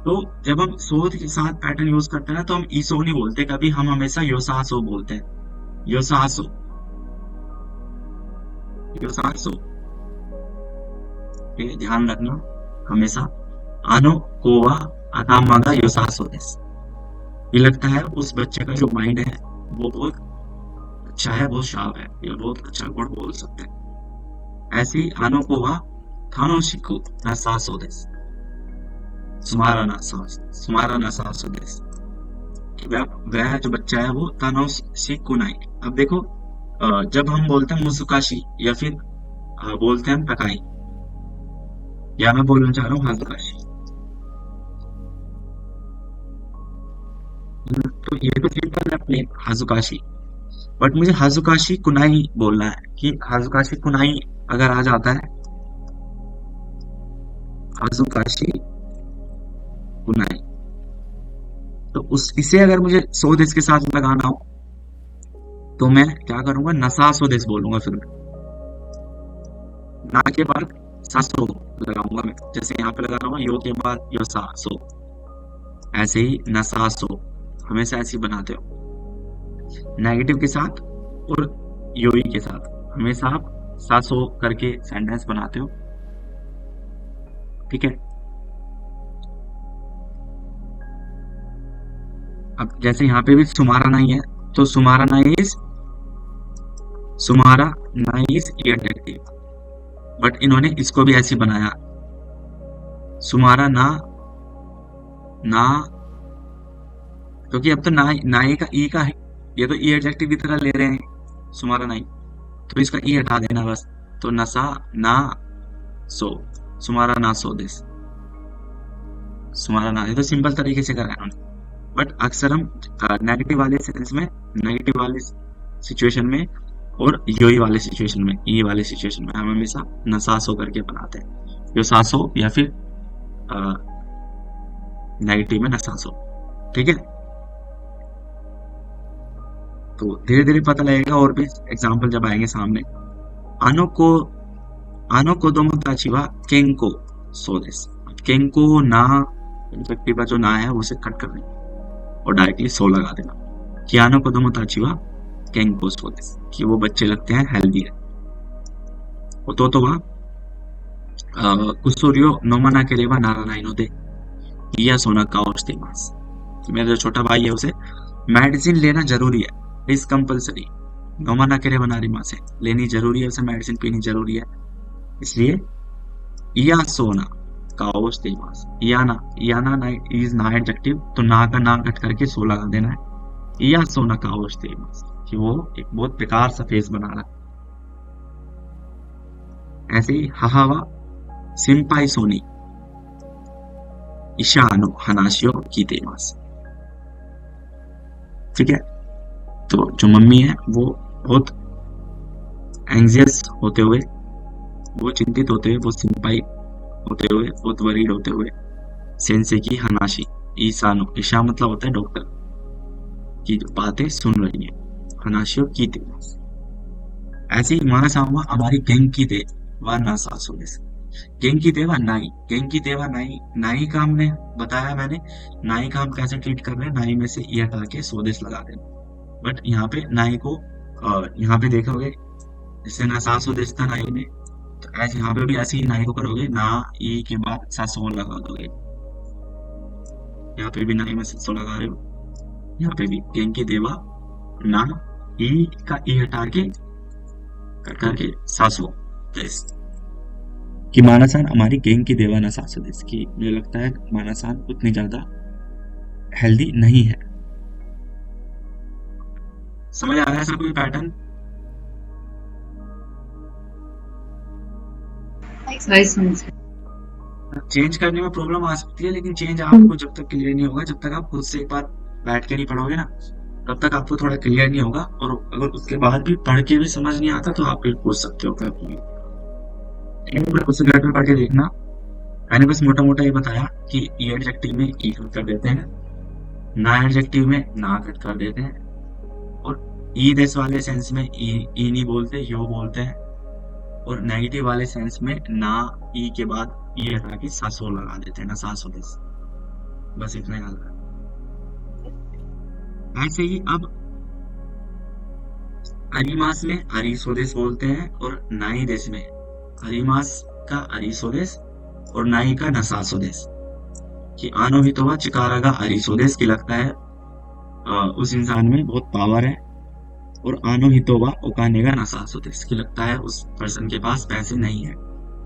तो जब हम सो के साथ पैटर्न यूज करते हैं ना तो हम ईसो नहीं बोलते, कभी हम हमेशा योसासो बोलते हैं, योसासो, योसासो। ये ध्यान रखना हमेशा। आनो कोवा अतामागा योसासो देस। ये लगता है उस बच्चे का जो माइंड है वो बहुत अच्छा है, बहुत शार्प है, ये बहुत अच्छा गुड बोल सकते हैं। ऐसे ही आनो कोवा थानो शिकु नासासो देस। सुमारा नासासो देस। वह जो बच्चा है वो तानो शिकु नाई। अब देखो जब हम बोलते हैं मुसुकाशी या फिर बोलते हैं पकाई, या मैं बोलना चाह रहा हूँ हाजुकाशी, तो ये तो सिंपल है अपने हाजुकाशी, बट मुझे हाजुकाशी कुनाई बोलना है कि हाजुकाशी कुनाई अगर आ जाता है, हाजुकाशी कुनाई, तो इसे अगर मुझे सो देश के साथ लगाना हो तो मैं क्या करूंगा, नसासो देश बोलूंगा। फिर ना के बाद सासो लगाऊंगा मैं, जैसे यहाँ पे लगा रहा हूँ यो के बाद यो सासो, ऐसे ही नसासो हमेशा ऐसे ही बनाते हो। नेगेटिव के साथ और योई के साथ हमेशा आप सासो करके सेंटेंस बनाते हो, ठीक है। अब जैसे यहाँ पे भी सुमारा नहीं है तो सुमारा नहीं इज एडजेक्टिव, बट इन्होंने इसको भी ऐसे बनाया, सुमारा ना, क्योंकि अब तो नाई का ई का है, ये तो ई एडजेक्टिव की तरह ले रहे हैं सुमारा नाई, तो इसका ई हटा देना बस, तो नसा ना सो, सुमारा ना सो दिस, सुमारा ना, ये तो सिंपल तरीके से करा है। बट अक्सर हम नेगेटिव वाले सेंस में, नेगेटिव वाले सिचुएशन में और योई वाले सिचुएशन में, ई वाले सिचुएशन में हम हमेशा नसासो करके बनाते हैं, यो सासो या फिर नेगेटिव में नसासो, ठीक है। तो धीरे धीरे पता लगेगा और भी एग्जाम्पल जब आएंगे सामने। आनो को दोमोताची वा केंको सो देसु। केंको ना इनफेक्टिव जो ना है उसे कट कर देना और डायरेक्टली सो लगा देना कि आनो को दोमोताची वा केंको सो देसु, कि वो बच्चे लगते हैं हेल्दी है। तो वह कुसुरियो नोमाना के रेवा नारानाई नो दे या सोना काओ शितेमासु। मेरा जो छोटा भाई है उसे मेडिसिन लेना जरूरी है, इज कंपल्सरी, नोमाना के रेवा नारिमासे, लेनी जरूरी है, उसे मेडिसिन पीनी जरूरी है, इसलिए या सोना काओ शितेमासु। याना ना इज ना एडजेक्टिव, तो ना का ना कट करके सो लगा देना है, या सोना काओ शितेमासु, कि वो एक बहुत बेकार सा फेस बना रहा है। ऐसे ही हाहावा सिंपाई सोनी इशानो हनाशियो कीतेमासु, ठीक है। तो जो मम्मी है वो बहुत एंग्जियस होते हुए, वो चिंतित होते हुए, वो सिंपाई होते हुए, बहुत वरीड होते हुए सेंसे की हनाशी ईसानो, ईशा मतलब होता है डॉक्टर, की जो बातें सुन रही है, हनाशियो कीतेमासु। ऐसे ही हमारा सामवा हमारी गेंकी दे वा नासासो देसु। गेंकी देवा नाई, गेंकी देवा नाई, नाई का हमने बताया, मैंने नाई का हम कैसे ट्रीट कर रहे हैं, नाई में से ई हटा के सोदेश लगा देना। बट यहाँ पे नाई को यहाँ पे देखोगे जैसे ना सासो देश था नाई में, तो ऐसे यहाँ पे भी ऐसे ही नाई को करोगे, ना ई के बाद सासो लगा दोगे, यहाँ पे भी नाई में सासो लगा रहे हो, यहाँ पे भी गेंकी देवा ना ई का ई हटा के करके सासो देश, कि मानासान हमारी गेंकी देवा ना सासो देश, की मुझे लगता है मानासान उतनी ज्यादा हेल्दी नहीं है। समझ आ रहा है सब कोई पैटर्न? चेंज करने में प्रॉब्लम आ सकती है, लेकिन चेंज आपको जब तक क्लियर नहीं होगा, जब तक आप खुद से एक बार बैठ के नहीं पढ़ोगे ना, तब तक आपको थोड़ा क्लियर नहीं होगा। और अगर उसके बाद भी पढ़ के भी समझ नहीं आता तो आप फिर पूछ सकते हो उससे घर पे पढ़ के देखना। मैंने बस मोटा मोटा ये बताया कि ई एडजेक्टिव में ई कट कर देते हैं, ना एडजेक्टिव में ना कट कर देते हैं, और ई देश वाले सेंस में ई नहीं बोलते, यो बोलते हैं, और नेगेटिव वाले सेंस में ना ई के बाद ई हटा के सासो लगा देते हैं, ना सासो देश। बस इतना याद रखना। ऐसे ही अब अरिमास में अरिसोदेस बोलते हैं और नाई देश में अरिमास का अरिसोदेस और नाई का नसासोदेस। कि आनो हितोवा चिकारा का अरिसोदेस की लगता है उस इंसान में बहुत पावर है, और आनो हितोवा ओकाने का नसासोदेस की लगता है उस पर्सन के पास पैसे नहीं है।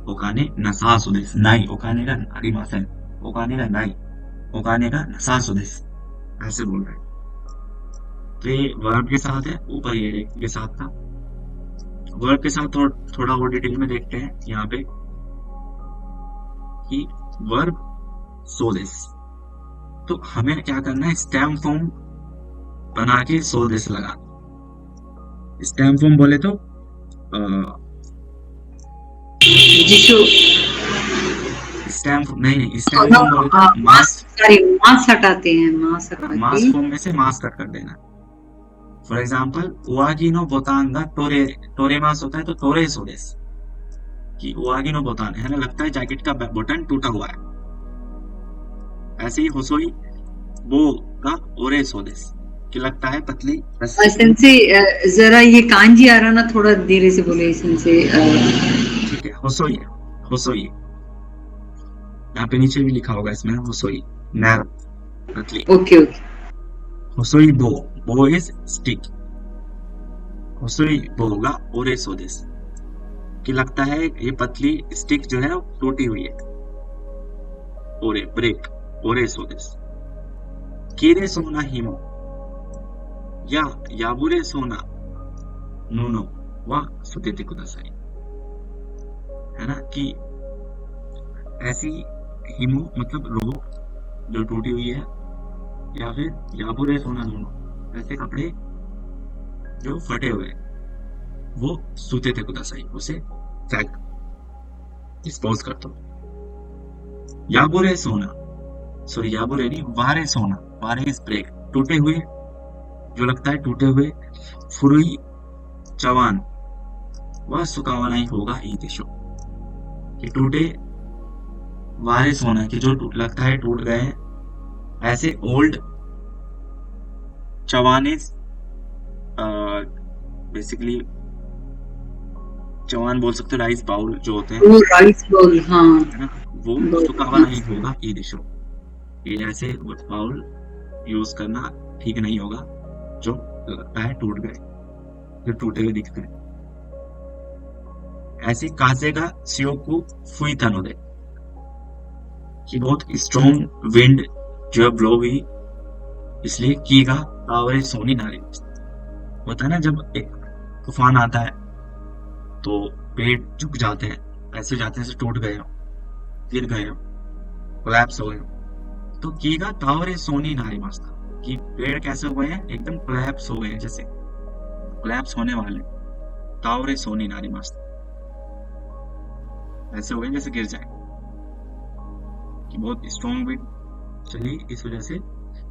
ओकाने नसासोदेस नाई ओकाने का अरिमासेन ओकाने का नाई ओकाने का नसासोदेस ऐसे बोल रहे हैं। तो ये वर्ब के साथ है, ऊपर ये के साथ था। वर्ब के साथ थोड़ा और डिटेल में देखते हैं यहाँ पे कि वर्ब सोदेस। तो हमें क्या करना है, स्टेम फॉर्म बना के सोदेस लगा। स्टेम फॉर्म बोले तो जिसो स्टेम नहीं स्टेम फॉर्म बोले तो मास हटाते हैं, मास हटा मास के फॉर्म में से मास कट कर देना। फॉर एग्जाम्पल उआगी नो बोतान का टोरे मास होता है तो टोरे सोदेस कि उआगी नो बोतान है ना, लगता है जैकेट का बटन टूटा हुआ है। ऐसे ही होसोई वो का ओरे सोदेस कि लगता है पतली रस्सी। सेंसे जरा ये कांजी आ रहा ना, थोड़ा धीरे से बोले सेंसे। ठीक है, होसोई होसोई यहाँ पे नीचे भी लिखा होगा इसमें होसोई नैरो पतली। Okay okay. होसोई बो इज स्टिक। होसोई बो का ओरे सोदेस कि लगता है ये पतली स्टिक जो है वो टूटी हुई है। ओरे ब्रेक ओरे सोदेस। कीरे सोना हिमो या याबुरे सोना नूनो वा सुतेते कुदासाई, है ना, कि ऐसी हिमो मतलब रोप जो टूटी हुई है, या फिर याबुरे सोना नूनो ऐसे कपड़े जो फटे हुए वो सुतेते कुदासाई, उसे फेंक डिस्पोज कर दो। याबुरे सोना सॉरी याबुरे नहीं वारे सोना, वारे इज ब्रेक टूटे हुए जो लगता है टूटे हुए। फुरुई चवान वह सुकावाना ही होगा ई देशो कि टूटे वारे सोना की जो लगता है टूट गए हैं। ऐसे ओल्ड चवानिस बेसिकली चवान बोल सकते हो, राइस बाउल जो होते हैं वो राइस बाउल, हाँ है ना, वो सुकावाना ही होगा ई देशो। ये ऐसे बाउल यूज करना ठीक नहीं होगा जो लगता है टूट गए, जो टूटे हुए दिखते हैं। ऐसे कासे का सियोकु फुई तनोदे कि बहुत स्ट्रॉन्ग विंड जो है ब्लो हुई, इसलिए कीगा तावरे सोनी नारी। होता है ना जब एक तूफान आता है तो पेड़ झुक जाते हैं, ऐसे जाते हैं, ऐसे टूट गए हो, गिर गए हो, कोलैप्स हो गए हो। तो कीगा तावरे सोनी नारी मास्ता कि पेड़ कैसे हुए हैं, एकदम कोलैप्स हो गए हैं, जैसे कोलैप्स होने वाले। तावरे सोनी नारी मास्ता ऐसे हो गए जैसे गिर जाए, कि बहुत स्ट्रॉन्ग विंड चली, इस वजह से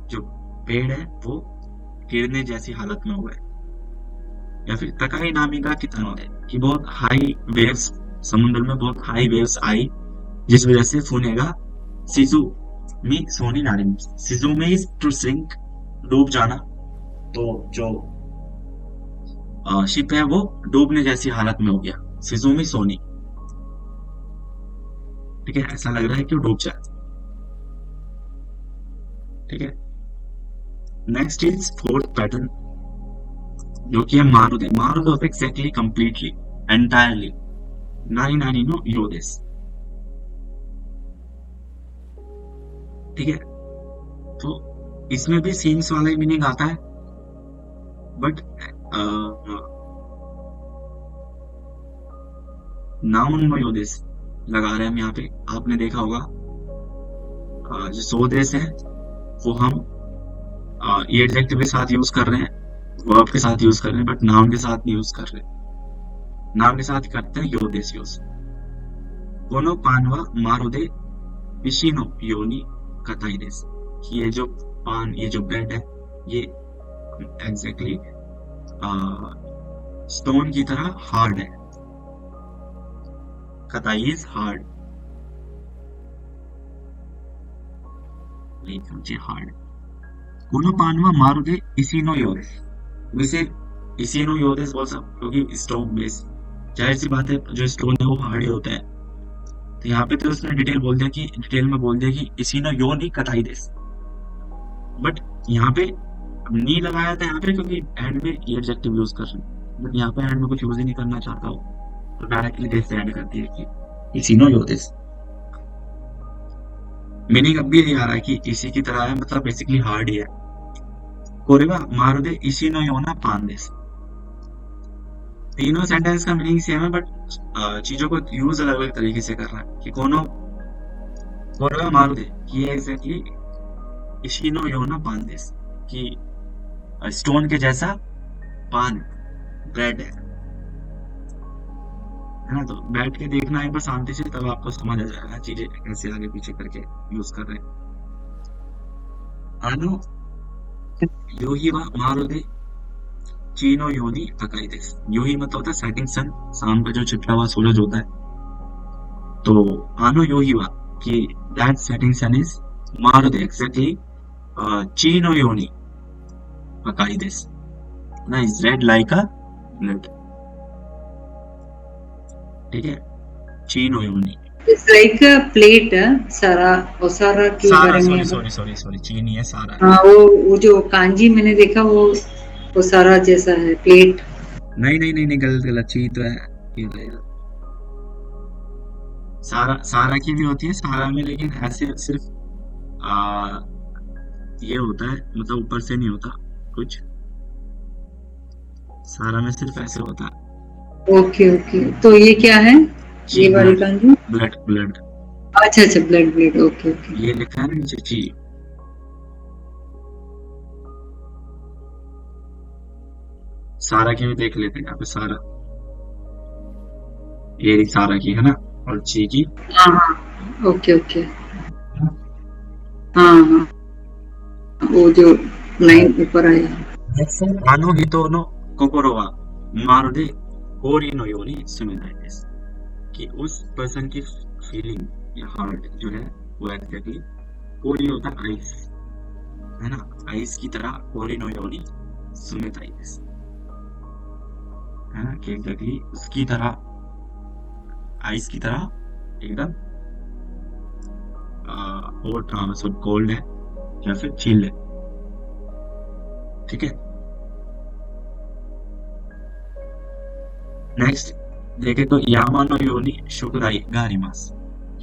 जो पेड़ है वो गिरने जैसी हालत में हो गए। या फिर तकाई नामी का कितना है कि बहुत हाई वेव्स, समुद्र में बहुत हाई वेव्स आई, जिस वजह से फुनेगा सिजु में सोनी नारी। सिजु में इज टू सिंक डूब जाना, तो जो शिप है वो डूबने जैसी हालत में हो गया, सिजुमी सोनी। ठीक है, ऐसा लग रहा है कि वो डूब जाए। ठीक है, नेक्स्ट इज फोर्थ पैटर्न जो कि है मारुदे। मारुदे ऑफ एक्सैक्टली कंप्लीटली एंटायरली नानी नानी नो योदेस। ठीक है, तो इसमें भी सीन्स वाला ही मीनिंग आता है, बट नाउन नो योदेस लगा रहे हैं हम यहाँ पे। आपने देखा होगा जो सोदेस है वो हम ये एडजेक्टिव के साथ यूज कर रहे हैं, वर्ब के साथ यूज कर रहे हैं, बट नाउन के साथ नहीं यूज कर रहे। नाउन के साथ करते हैं योदेस यूज। कोनो पानवा मारुदे विशिनो योनी कताई देस। ये जो पान, ये जो ब्रेड है, ये एग्जैक्टली स्टोन की तरह हार्ड है। कताई इज हार्ड, हार्ड। कोनो पानवा मारुदे इसी नो योदेस। वैसे इसी नो योदेस बोल सकते, क्योंकि स्टोन बेस, जाहिर सी बात है जो स्टोन है वो हार्ड होते हैं। तो यहाँ पे तो उसने डिटेल में बोल दिया कि इसी नो यो नहीं कताई देस, बट यहाँ पे नी लगाया था यहाँ पे क्योंकि एंड में ये एडजेक्टिव यूज कर रहे हैं, बट यहाँ पे एंड में कुछ यूज ही नहीं करना चाहता हो तो डायरेक्टली देस से ऐड कर दिया कि इसी नो यो देस। मीनिंग अब भी यही आ रहा है कि इसी की तरह है, मतलब बेसिकली हार्ड ही है। कोरेवा मारुदे इसी नो यो ना पान देस, तीनों सेंटेंस का मीनिंग सेम है बट चीजों को यूज अलग अलग तरीके से कर रहा है। कि कोरेवा मारुदे ये एग्जैक्टली इसी नो यो ना पान देस, कि स्टोन के जैसा पान ब्रेड है ना। तो बैठ के देखना है बस शांति से, तब आपको समझ आ जाएगा चीजें कैसे आगे पीछे करके यूज कर रहे हैं। आनो योही वा मारुदे चीनो योनी अकाई देस, योही मतलब होता है सेटिंग सन, शाम का जो छिपा हुआ सूरज होता है। तो आनो योही वा कि दैट सेटिंग सन इज मारुदे एग्जैक्टली चीनो योनी अकाई देस ना, is red like a blood. ठीक है, चीनो योनी इट्स लाइक अ प्लेट, सारा ओसारा के सारा, बारे में। सॉरी चीन ही है सारा। हाँ, वो जो कांजी मैंने देखा वो सारा जैसा है प्लेट। नहीं गलत ची तो है ये रहेगा। सारा की भी होती है सारा में, लेकिन ऐसे सिर्फ ये होता है, मतलब ऊपर से नहीं होता कुछ, सारा में सिर्फ ऐसे होता है। ओके, तो ये क्या है ये वाली कांजी? ब्लड। अच्छा ब्लड, ओके। ये लिखा है ना नीचे ची। सारा की भी देख लेते हैं यहाँ पे, सारा ये सारा की है ना, और ची की। हाँ, ओके। हाँ, वो जो लाइन ऊपर आया। आनो हितो नो कोकोरो वा मारुदे कोरी नो योनी सुमेदाई देस, कि उस पर्सन की फीलिंग या हार्ट जो है वो एग्जैक्टली कोरी होता है आइस, है ना, आइस की तरह कोरी नो योनी सुमेदाई देस, है ना, कि एग्जैक्टली उसकी तरह, आइस की तरह एकदम हॉट, मतलब कोल्ड है या फिर चिल है। ठीक है, नेक्स्ट देखे तो यामानो योनी शुक्राई गारिमास।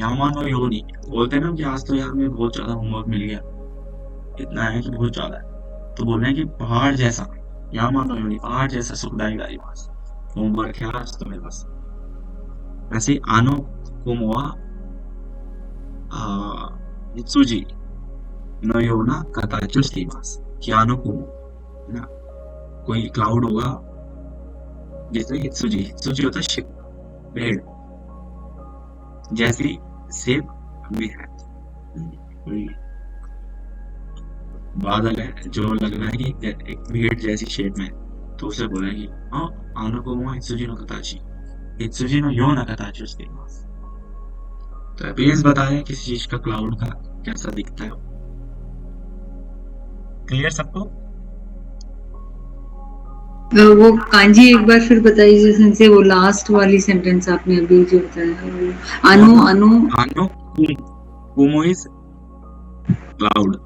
यामानो योनी बोलते हैं ना कि आज तो यार में बहुत ज्यादा होमवर्क मिल गया, इतना है कि बहुत ज्यादा है, तो बोल रहे हैं कि पहाड़ जैसा, यामानो योनी पहाड़ जैसा सुखदाई गारिमास, होमवर्क है आज तो मेरे पास। ऐसे आनो कुमोआ हित्सुजी नो योना कताचु स्टीमास, कि आनो कुमो ना कोई क्लाउड होगा जैसे हित्सुजी होता है शिप, पेड़ जैसी शेप में है, कोई बादल है जो लग रहा है कि एक पेड़ जैसी शेप में, तो उसे बोला कि आनो कुमो हित्सुजी नो कताची, हित्सुजी नो योना कताचु स्टीमास। तो अपीयरेंस बताएं किसी चीज का, क्लाउड का कैसा दिखता है। क्लियर सबको? वो कांजी एक बार फिर बताइए जैसे वो लास्ट वाली सेंटेंस आपने अभी जो बताया, आनो कुमो इज क्लाउड,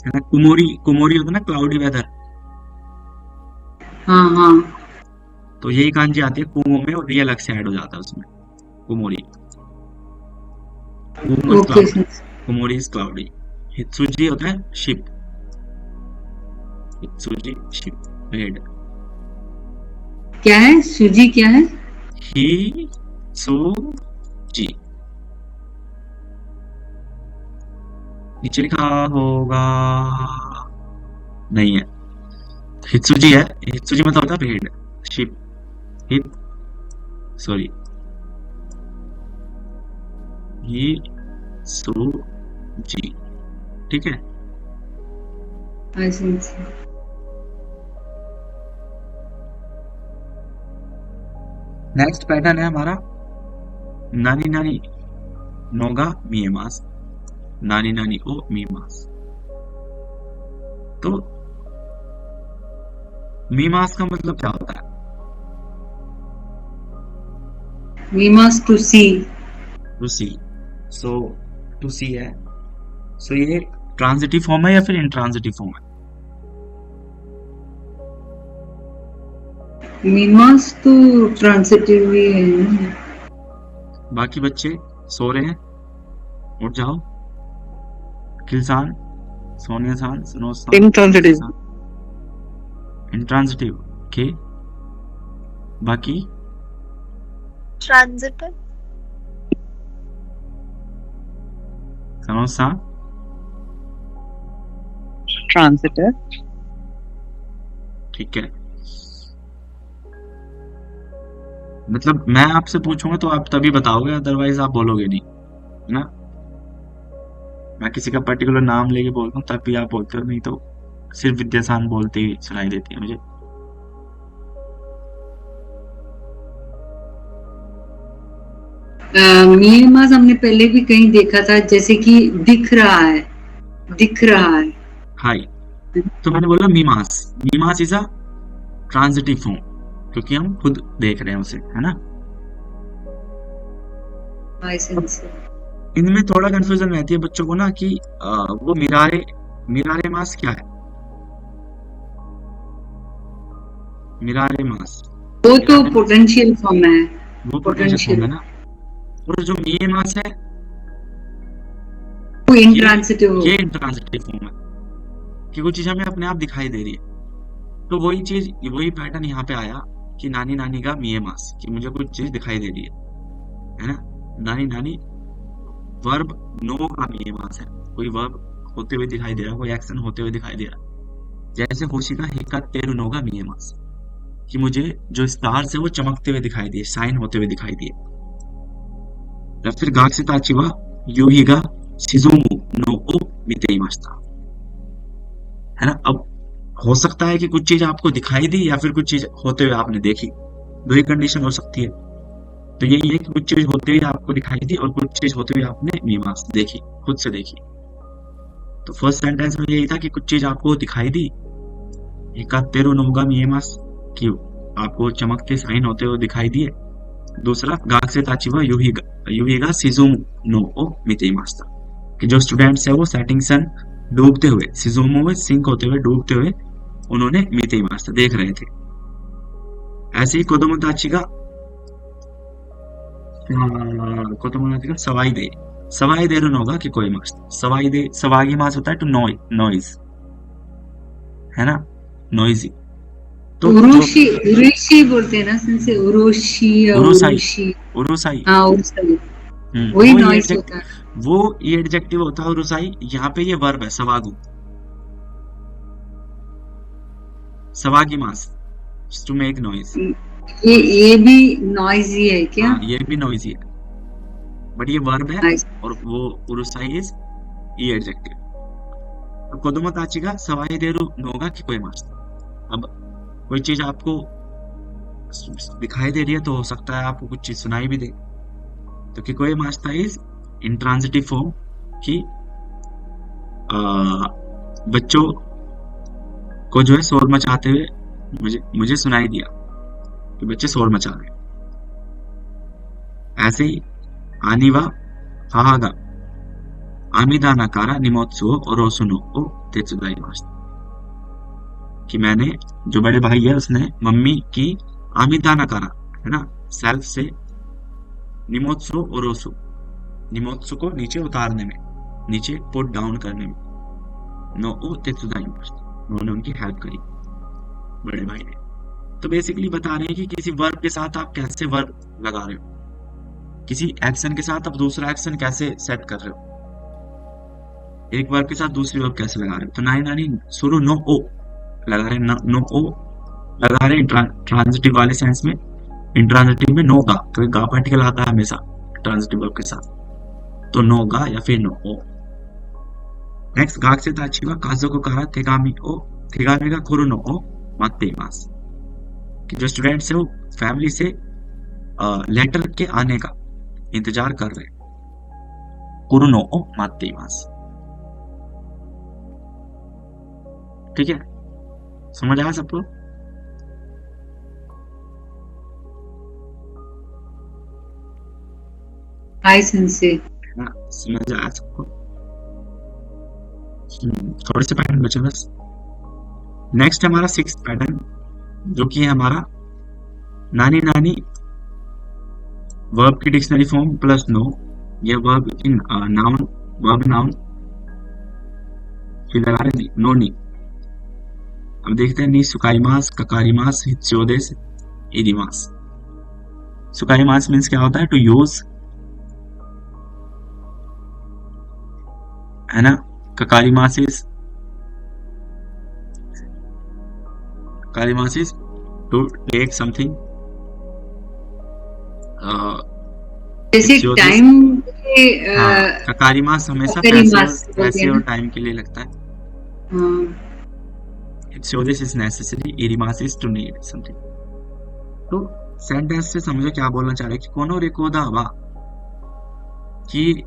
है ना, कुमोरी होता है ना क्लाउडी वेदर। हाँ, तो यही कांजी आती है कुमो में, और रियल अलग से ऐड हो जाता है उसमें, कुमोरी। कुमोरी इज क्लाउडी। हित्सुजी होता है शिप, हित्सुजी शिप, पेड़। क्या है सुजी, क्या है हित्सुजी, नीचे लिखा होगा, नहीं है, हित्सुजी है, हित्सुजी मतलब होता है पेड़, शिप, सॉरी हित्सुजी। ठीक है, नेक्स्ट पैटर्न है हमारा नानी नानी नोगा मिएमास, नानी नानी ओ मिएमास। तो मीमास का मतलब क्या होता है? मीमास to see. To see. So to see है। सो ये ट्रांजिटिव फॉर्म है या फिर इंट्रांजिटिव फॉर्म है? मीमास तो ट्रांसिटिव ही है ना। बाकी बच्चे सो रहे हैं, उठ जाओ। किलसान, सोनिया सान, सनोज सान, Intransitive. इंट्रांजिटिव। ओके, बाकी ट्रांजिटिव। सनोज सान। Transitive. ठीक है, मतलब मैं आपसे पूछूंगा तो आप तभी बताओगे, अदरवाइज आप बोलोगे नहीं, है ना? मैं किसी का पर्टिकुलर नाम लेके बोलता हूँ तभी आप बोलते हो, नहीं तो सिर्फ विद्यासान बोलते ही सुनाई देती है मुझे। मीमास हमने पहले भी कहीं देखा था, जैसे कि दिख रहा है, दिख रहा है। हाय, तो मैंने बोला मीमास। मीमास इज अ ट्रांजिटिव फॉर्म, क्योंकि हम खुद देख रहे हैं उसे, है ना? इनमें थोड़ा कंफ्यूजन रहती है बच्चों को ना कि वो मिरारे मास क्या है? मिरारे मास, वो तो पोटेंशियल फॉर्म है। वो पोटेंशियल फॉर्म है ना। और जो मीए मास है वो इंट्रांसिटिव ये इंट्रांजिटिव फॉर्म है, कि कुछ चीज हमें अपने आप दिखाई दे रही है। तो वही पैटर्न यहाँ पे आया कि नानी नानी का मीए मास, कि मुझे कुछ चीज दिखाई दे रही है ना? नानी नानी वर्ब नो का मीए मास है, कोई वर्ब होते हुए दिखाई दे रहा है, कोई एक्शन होते हुए दिखाई दे रहा है। जैसे होशिका हिका तेरु नो का मीए मास, कि मुझे जो स्टार्स है वो चमकते हुए दिखाई दिए, शाइन होते हुए दिखाई दिए। या फिर गाक से ताचिवा यूहिगा शिजुमु नो ओ मितेइमास्ता, है ना? अब हो सकता है कि कुछ चीज आपको दिखाई दी या फिर कुछ चीज होते हुए आपने देखी, दो ही कंडीशन हो सकती है। तो यही है कि कुछ चीज होते हुए आपको दिखाई दी और कुछ चीज होते हुए आपने मीमांस देखी, खुद से देखी। तो फर्स्ट सेंटेंस में यही था कि कुछ चीज आपको दिखाई दी, हिकातेरु नोगा मीमांस, कि आपको चमकते साइन होते हुए दिखाई दिए। दूसरा गाक से ताचिवा यूहिगा शिजुमु नो ओ मितेइमास्ता, कि जो स्टूडेंट्स है वो सेटिंग सन डूबते हुए, शिजुमु में सिंक होते हुए, डूबते हुए उन्होंने मितेइमास्ता देख रहे थे। ऐसे ही कोदोमोताची का सवाई दे रन होगा कि कोई मास, सवागी मास होता है टू नॉइज, है ना? नॉइजी। तो उरुशी, उरुशी बोलते हैं ना, से उरुशी या उरुशी। उरुसाई। हाँ, उरुसाई, वही नॉइस होता है। वो ये एडजेक्टिव होता है उरुसाई। यहाँ पे ये वर्ब है सवागु, सवागी मास, टू मेक नॉइज। ये भी नॉइजी है क्या? हाँ, ये भी नॉइजी है, बट ये वर्ब है Nice. और वो उरुसाई इज ये एडजेक्टिव। तो कोदोमोताची का सवाई देरु नोगा कि कोई मास। अब कोई चीज आपको दिखाई दे रही है तो हो सकता है आपको कुछ चीज सुनाई भी दे। तो कि कोई मास्ता इज इंट्रांजिटिव फॉर्म, कि बच्चों को जो है शोर मचाते हुए मुझे सुनाई दिया कि बच्चे शोर मचा रहे। ऐसे ही आनिवा हाहागा आमिदा नाकारा निमोत्सुओ और रोसुनो ओ तेत्सुदाई मास्ता, कि मैंने, जो बड़े भाई है उसने मम्मी की आमिदा नाकारा, है ना, सेल्फ से, निमोत्सु और रोसु, निमोत्सु को नीचे उतारने में, नीचे पुट डाउन करने में, नो ओ तेत्सुदाई मास्ता, उन्होंने उनकी हेल्प करी, बड़े भाई ने। तो बेसिकली बता रहे हैं कि किसी वर्ब के साथ आप कैसे वर्ब लगा रहे हो, किसी एक्शन के साथ आप दूसरा एक्शन कैसे सेट कर रहे हो, एक वर्ब के साथ दूसरी वर्ब कैसे लगा रहे हो। तो नानी नानी शुरू नो ओ लगा रहे, नो ओ लगा रहे ट्रांजिटिव वाले सेंस में। इंट्रांजिटिव में नो गा, क्योंकि गा पार्टिकल आता है हमेशा ट्रांजिटिव वर्ब के साथ, तो नो गा या फिर नो ओ। नेक्स्ट गाक से ताचिवा काजो को कहा तेगामी का खुरु नो ओ माते मास, कि जो स्टूडेंट्स है वो फैमिली से लेटर के आने का इंतजार कर रहे हैं, खुरु नो ओ माते मास। ठीक है, समझ आया सबको? हाय सेंसे। है ना, समझ आया सबको? थोड़े से पैटर्न बचे बस। नेक्स्ट हमारा 6th पैटर्न, जो कि है हमारा नानी नानी वर्ब की डिक्शनरी फॉर्म प्लस नो, या verb in noun, verb noun फिर लगा रहे नो नी। अब देखते हैं नी सुकाईमास, ककारीमास, हित्स्योदेस, इरिमास। सुकाईमास मीन्स क्या होता है? टू यूज, है ना। ककारीमास इज टू टेक समथिंग। जैसे हित्स्योदेस, टाइम के हाँ, ककारीमास हमेशा ककारीमास बोलते पैसे हैं और ना। टाइम के लिए लगता है। हाँ, हित्स्योदेस इज नेसेसरी, इरिमास इज टू नीड समथिंग। तो सेंटेंस से समझो क्या बोलना चाह रहे हैं कि कोनो रेकोदा वा कि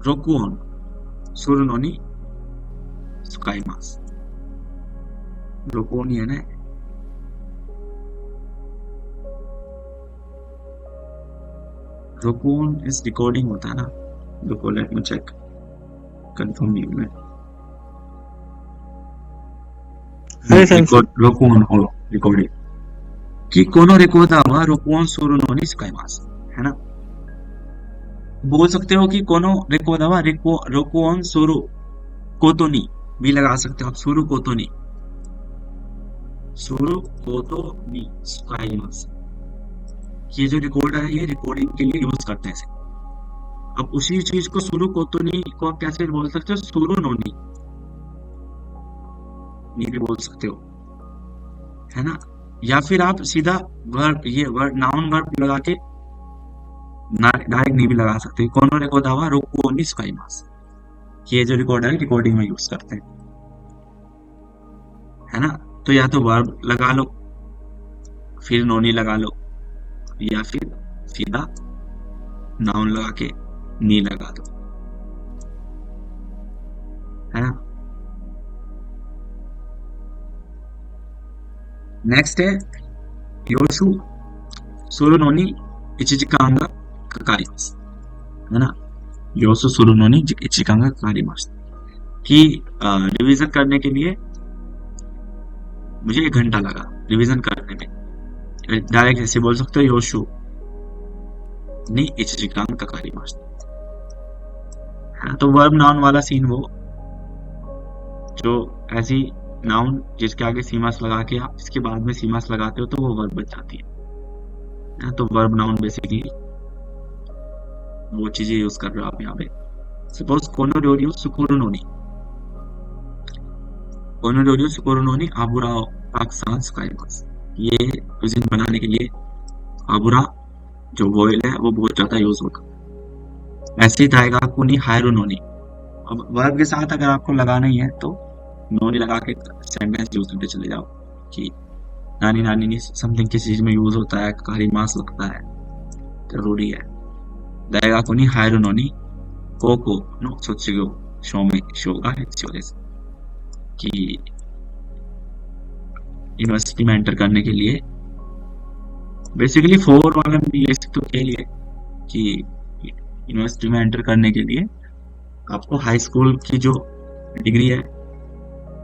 रोकुओन सुरुनो नि सुकाईमास। रोकुओन है ना, रोकुओन इज रिकॉर्डिंग होता है ना। रुको, लेट मी चेक कंफर्म में। रोकुओन हो रिकॉर्डिंग कि कोनो रेकोदा वा रोकुओन सुरुनो नि सुकाईमास, है ना। बोल सकते हो कि कोनो रेकोदा वा रोकुओन सुरु कोतोनी भी लगा सकते हो आप, सुरु कोतोनी, सुरु कोतोनी सुकाईमास। ये जो रिकॉर्डर है ये रिकॉर्डिंग के लिए यूज करते हैं इसे। अब उसी चीज को सुरु कोतोनी को आप कैसे बोल सकते हो? सुरु नोनी ये भी बोल सकते हो, है ना। या फिर आप सीधा वर्ब, ये वर्ड नाउन वर्ब लगा के डायरेक्ट नहीं भी लगा सकते। कोनो रेकोदा वा रोकुओनी सुकाईमास, ये जो रिकॉर्डर है रिकॉर्डिंग में यूज करते हैं, है ना। तो या तो वर्ब लगा लो फिर नोनी लगा लो, या फिर सीधा नाउन लगा के नी लगा दो, है ना। नेक्स्ट है योशु सुरुनोनी इचिजिकांगा ककारीमास, है ना। योशु सुरुनोनी इचिजिकांगा ककारीमास कि रिवीजन करने के लिए मुझे 1 घंटा लगा रिवीजन करने में। डायरेक्ट ऐसे बोल सकते हो योशु नी इचिजिकांगा ककारीमास, है ना। तो वर्ब नाउन वाला सीन वो जो ऐसी नाउन जिसके आगे सीमास लगा के आप इसके बाद में सीमास लगाते हो तो वो वर्ब बच जाती है। तो वर्ब नाउन बेसिकली वो चीजें यूज कर रहे हो आप यहाँ पे। सपोज कोनोडोरियो सुकुरुनोनी, कोनोडोरियो सुकुरुनोनी आबुराओ पाकिस्तान सुकाईमास। ये कुजिन बनाने के लिए आबुरा जो वॉयल है वो बहुत ज्यादा यूज होगा। ऐसे ही दाइगाकुनी हायरुनोनी। अब वर्ब के साथ अगर आपको लगाना ही है तो नोनी लगा के सेंटेंस यूज करते चले जाओ कि नानी नानी नी समथिंग किस चीज में यूज होता है, ककारीमास लगता है, जरूरी है। दाइगाकुनी हायरुनोनी कोको नो सोत्सुगो शोमे शोगा हित्स्योदेसु कि यूनिवर्सिटी में एंटर करने के लिए बेसिकली 4 वाला में ले सकते हो के लिए कि यूनिवर्सिटी में एंटर करने के लिए आपको हाई स्कूल की जो डिग्री है,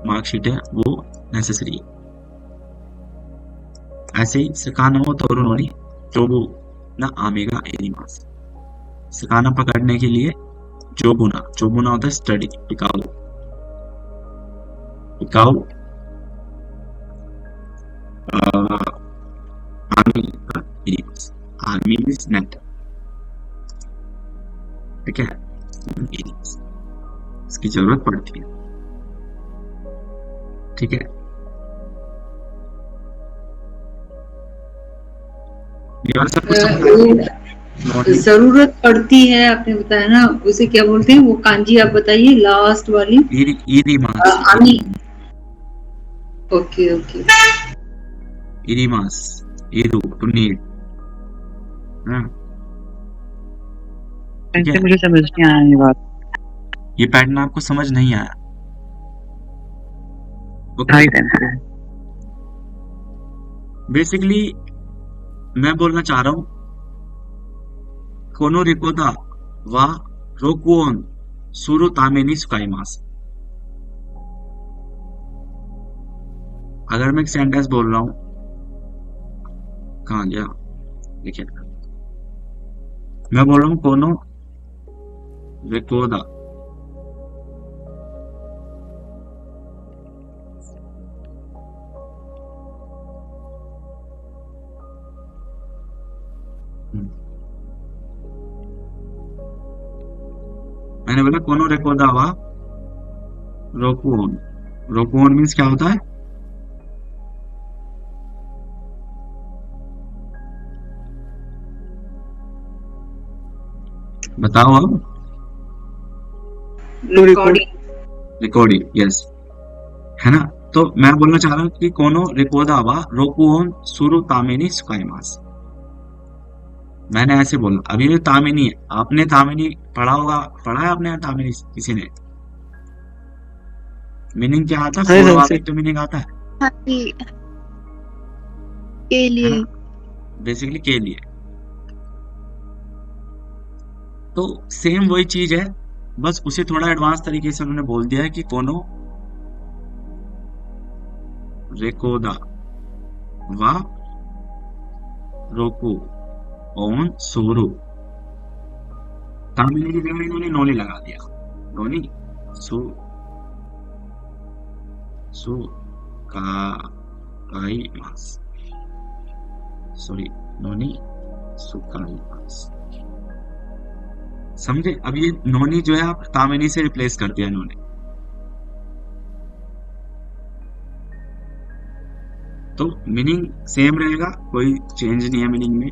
मार्कशीट है, वो नेसेसरी है। ऐसे ही सकाना हो तोरुनोनी जोबु ना आमेगा एरिमास। सकाना पकड़ने के लिए जोबुना होता है स्टडी, टिकाऊ, टिकाऊ आर्मी का एरिमास। आर्मी मींस नेट, ठीक है। इसकी जरूरत पड़ती है, ठीक है। ये सब कुछ जरूरत पड़ती है आपने बताया ना, उसे क्या बोलते हैं वो कांजी? आप बताइए लास्ट वाली। इरिमास, आमी। Okay okay. इरिमास, इरु टू नीड। ऐसे मुझे समझ नहीं आया ये बात। ये पैटर्न आपको समझ नहीं आया? बेसिकली मैं बोलना चाह रहा हूं कोनो रिकोदा वा रोकुओन सुरु तामेनी सुकाइमास। अगर मैं एक सेंटेंस बोल रहा हूं, कहां गया, देखिए मैं बोल रहा हूं कोनो रिकोदा, मैंने बोला कोनो रिकोदा वा रोकुओन। रोकुओन मीन्स क्या होता है? बताओ अब। रिकॉर्डिंग, यस, है ना। तो मैं बोलना चाह रहा हूं कि कोनो रिकोदा वा रोकुओन सुरु तामेनी सुकाइमास। मैंने ऐसे बोला। अभी ये तामिनी है, आपने तामिनी पढ़ा होगा, पढ़ा है आपने तामिनी किसी ने? मीनिंग क्या आता है? फोर वाले तो मीनिंग आता है हाँ जी, के लिए, बेसिकली के लिए। तो सेम वही चीज है, बस उसे थोड़ा एडवांस तरीके से उन्होंने बोल दिया है कि कोनो रेकोदा वा रोकू ओन सोरू। तामिनी की जगह इन्होंने नोनी लगा दिया। नोनी सु सु का काई मास, सॉरी, नोनी सुकाई मास। समझे? अब ये नोनी जो है आप तामिनी से रिप्लेस कर दिया इन्होंने। तो मीनिंग सेम रहेगा, कोई चेंज नहीं है मीनिंग में।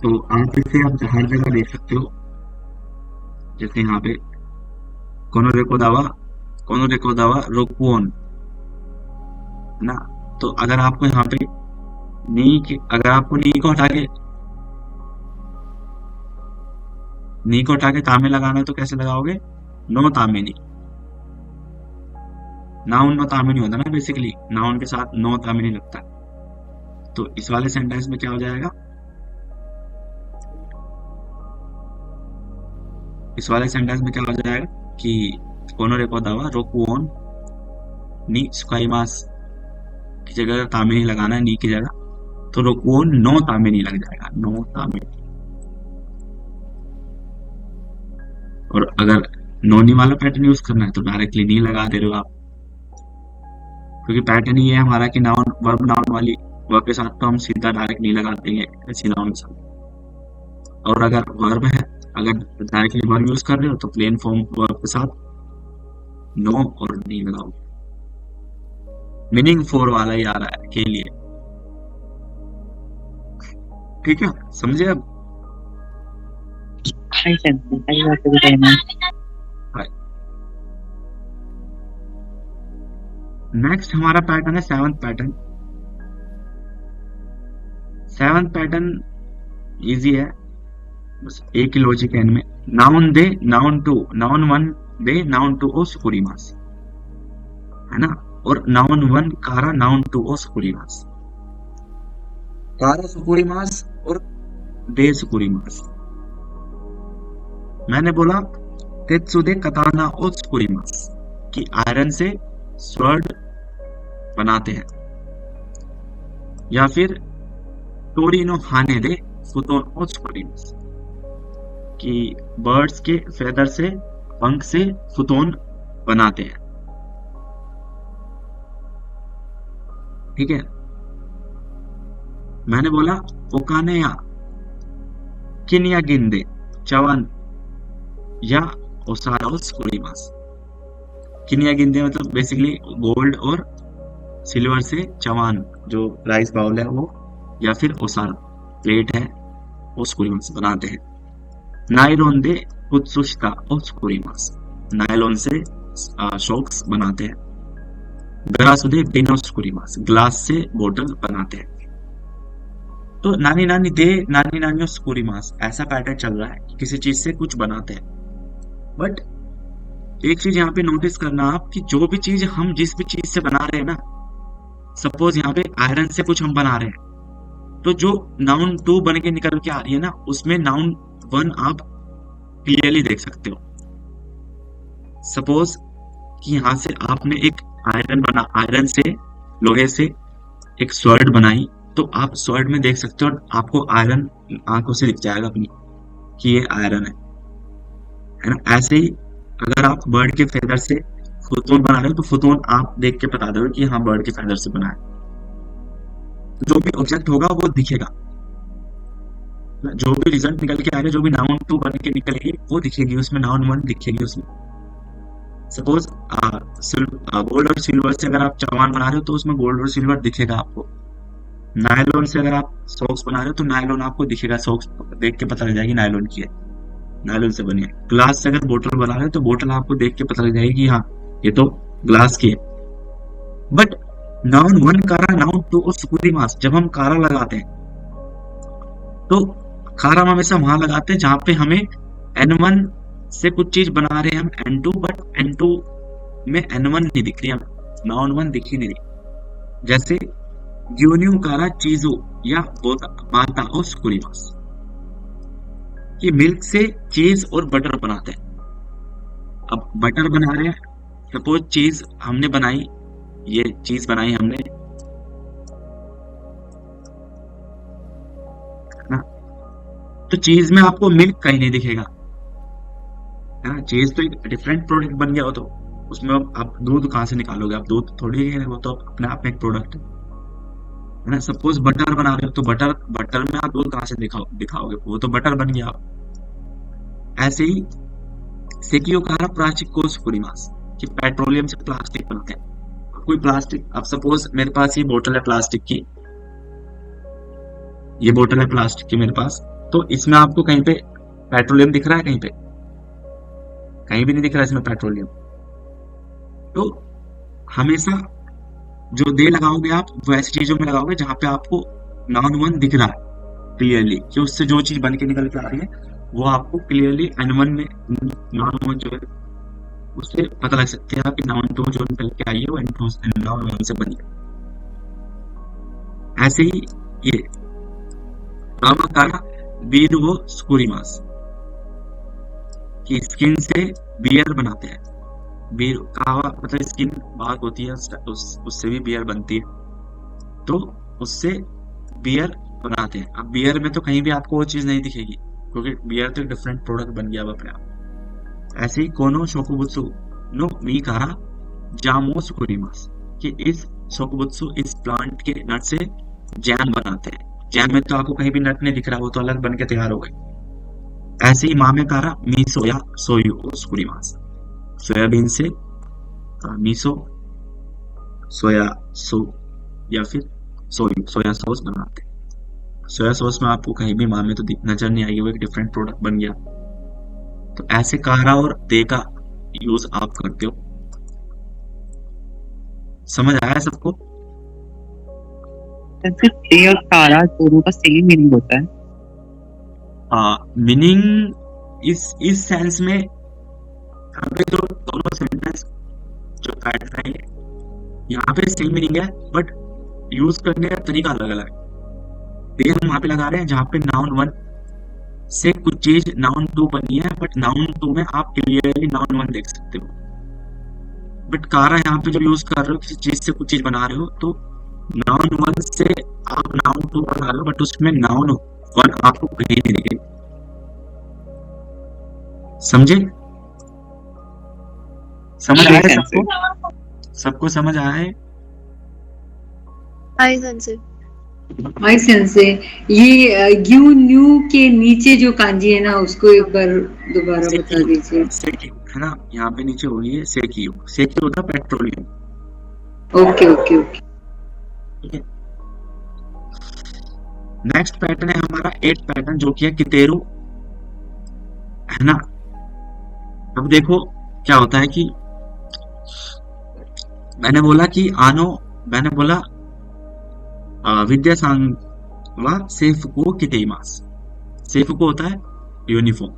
तो आप इसे आप हर जगह देख सकते हो, जैसे यहाँ पे कोनो रेको दावा रोकुओन, है ना। तो अगर आपको यहाँ पे अगर आपको नी को हटा के तामे लगाना है तो कैसे लगाओगे? नो तामेनी। नाउन नो तामेनी होता है ना, बेसिकली नाउन के साथ नो तामेनी लगता है। तो इस वाले सेंटेंस में क्या हो जाएगा? इस वाले सेंटेंस में क्या हो जाएगा कि कोनो रेको दावा रोकुओन नी सुकाइमास की जगह अगर तामेनी लगाना है नी की जगह, तो रोकुओन नो तामेनी लग जाएगा, नो तामेनी। और अगर नोनी वाला पैटर्न यूज करना है तो डायरेक्टली नहीं लगा दे रहे हो आप, क्योंकि पैटर्न ये है हमारा कि नाउन वर्ब नाउन वाली वर्ब के साथ तो हम सीधा डायरेक्ट नहीं लगा देंगे ऐसी नाउन के साथ। और अगर वर्ब है, अगर डायरेक्टली वर्ब यूज कर रहे हो तो प्लेन फॉर्म वर्ब के साथ नो और नहीं लगाओ। मीनिंग फोर वाला ही आ रहा है के लिए, ठीक है? समझे अब? नेक्स्ट हमारा पैटर्न है seventh pattern. Seventh pattern easy है, बस एक ही लॉजिक है इनमें। नाउन दे नाउन टू, नाउन वन दे नाउन टू ओ सुकुरीमास, है ना। और नाउन वन कारा नाउन टू ओ सुकुरीमास, कारा सुकुरीमास और दे सुकुरीमास। मैंने बोला तेत्सुदे कताना ओ सुकुरीमास कि आयरन से स्वर्ड बनाते हैं, या फिर टोरिनो हाने दे फुतोन ओ सुकुरीमास कि बर्ड्स के फेदर से, पंख से फुतोन बनाते हैं, ठीक है। मैंने बोला ओकाने या किनिया गिंदे चवन या ओसारोस कुरीमास। किनिया गिंदे मतलब बेसिकली गोल्ड और सिल्वर से चवान जो राइस बाउल है वो, या फिर ओसार प्लेट है, ओस्कुरीमास बनाते हैं। नायलोन दे उत्सुष्टा ओस्कुरीमास, नायलोन से शॉक्स बनाते हैं। ग्लास दे बेनोस्कुरीमास, ग्लास से बोतल बनाते हैं। तो नानी नानी दे नानी नानी ओस्कुरीमास, ऐसा पैटर्न चल रहा है कि किसी चीज से कुछ बनाते हैं। बट एक चीज यहाँ पे नोटिस करना आप कि जो भी चीज हम जिस भी चीज से बना रहे हैं ना, सपोज यहाँ पे आयरन से कुछ हम बना रहे हैं, तो जो नाउन 2 बन के निकल के आ रही है ना, उसमें नाउन 1 आप क्लियरली देख सकते हो। सपोज कि यहां से आपने एक आयरन से, लोहे से एक स्वर्ड बनाई, तो आप स्वर्ड में देख सकते हो और आपको आयरन आंखों से दिख जाएगा अपनी कि ये आयरन है ना। ऐसे ही अगर आप बर्ड के फेदर से फुतून बना रहे हो, तो फुतून आप देख के बता दोगे कि हाँ बर्ड के फेदर से बना है। जो भी ऑब्जेक्ट होगा वो दिखेगा, जो भी रिजल्ट निकल के आएगा, जो भी नाउन 2 बन के निकलेगी वो दिखेगी उसमें, नाउन 1 दिखेगी उसमें। सपोज गोल्ड और सिल्वर से अगर आप चवान बना रहे हो, तो उसमें गोल्ड और सिल्वर दिखेगा आपको। नायलॉन से अगर आप सॉक्स बना रहे हो, तो नायलॉन आपको दिखेगा, सॉक्स देख के पता लग जाएगी नायलॉन की है, नायलॉन से बनी है। ग्लास से अगर बोतल बना रहे हो, तो बोतल आपको देख के पता लग जाएगी हाँ ये तो ग्लास की है। बट नाउन 1 कारा, नाउन 2 और सुकुरी मास, जब हम कारा लगाते हैं तो कारा हम हमेशा वहां लगाते हैं जहां पे हमें N1 से कुछ चीज बना रहे हैं हम N2, बट N2 में N1 नहीं दिख रही, हमें नाउन 1 दिख ही नहीं रही। जैसे ग्यून्यू कारा चीजो या माता और सुकुरी मास, ये मिल्क से चीज और बटर बनाते हैं। अब बटर बना रहे हैं, सपोज चीज हमने बनाई, ये चीज बनाई हमने ना, तो चीज में आपको मिल्क कहीं नहीं दिखेगा, है ना। चीज तो एक डिफरेंट प्रोडक्ट बन गया हो, तो उसमें आप दूध कहाँ से निकालोगे, आप दूध थोड़ी है, वो तो अपने आप में एक प्रोडक्ट है ना। सपोज बटर बना रहे हो, तो बटर में आप दूध कहाँ से दिखाओगे, वो तो बटर बन गया। ऐसे ही सेकियो कारा प्लास्टिक को सुकुरीमास, कि पेट्रोलियम से प्लास्टिक बनते हैं। कोई प्लास्टिक, अब सपोज मेरे पास ये बोतल है प्लास्टिक की, ये बोतल है प्लास्टिक की मेरे पास, तो इसमें आपको कहीं पे पेट्रोलियम दिख रहा है, कहीं पे कहीं भी नहीं दिख रहा है इसमें पेट्रोलियम। तो हमेशा जो दे लगाओगे आप, वो ऐसी चीजों में लगाओगे जहां पे आपको नाउन 1 दिख रहा है क्लियरली, कि उससे जो चीज बन के निकल के आ रही है वो आपको क्लियरली N1 में, नाउन 1 जो है उससे पता लग सकते हैं कि नाउन 2 जो निकल के आई है वो नाउन 1 से बनी है। ऐसे ही ये कारा बीर वो सुकुरीमास, की स्किन से बियर बनाते हैं। बियर कावा मतलब स्किन बाग होती है, उससे भी बियर बनती है, तो उससे बियर बनाते हैं। अब बियर में तो कहीं भी आपको वो चीज नहीं दिखेगी, क्योंकि बियर तो एक डिफरेंट प्रोडक्ट बन गया अब अपने आप। ऐसे ही कोनो शोकुबुत्सु नो मी कारा जामो सुकुरीमास, कि इस शोकुबुत्सु, इस प्लांट के नट से जैम बनाते हैं। जैम में तो आपको कहीं भी नट नहीं दिख रहा, वो तो अलग बन के तैयार हो गए। ऐसे ही मामे कारा मीसो या सोयू सुकुरीमास, सोयाबीन से मीसो, या फिर सोया सॉस बनाते हैं। सोया सॉस में आपको कहीं भी मामे तो नजर नहीं आएगी, वो एक डिफरेंट प्रोडक्ट बन गया। तो ऐसे कारा और दे का यूज आप करते हो। समझ आया सबको? सिर्फ दे और कारा दोनों का सेम मीनिंग होता है? हाँ, मीनिंग इस सेंस में यहाँ पे जो दोनों सेंटेंस जो काट रहे हैं यहाँ पे सेम मीनिंग है, बट यूज करने का तरीका अलग अलग है। दे हम वहां पे लगा रहे हैं जहाँ पे नाउन 1 से कुछ चीज नाउन 2 बनी है, बट नाउन 2 में आप क्लियरली नाउन 1 देख सकते हो। बट कारा यहाँ पे जो यूज कर रहे हो, किसी चीज से कुछ चीज बना रहे हो, तो नाउन 1 से आप नाउन 2 बना रहे हो, बट उसमें नाउन 1 आपको कहीं नहीं दिखेगी। समझे? समझ आया सबको? सबको समझ आया है? आई सेंसे, माई सेंस है। ये यू न्यू के नीचे जो कांजी है ना, उसको एक बार दोबारा बता दीजिए। सेकियो है ना, यहाँ पे नीचे हो रही है सेकियो। सेकियो होता है पेट्रोलियम। ओके ओके ओके, ठीक है। नेक्स्ट पैटर्न है हमारा 8th पैटर्न, जो कि है कितेरो, है ना। अब देखो क्या होता है कि मैंने बोला विद्यासांग वा सेफुको कितेइमास। सेफुको होता है यूनिफॉर्म,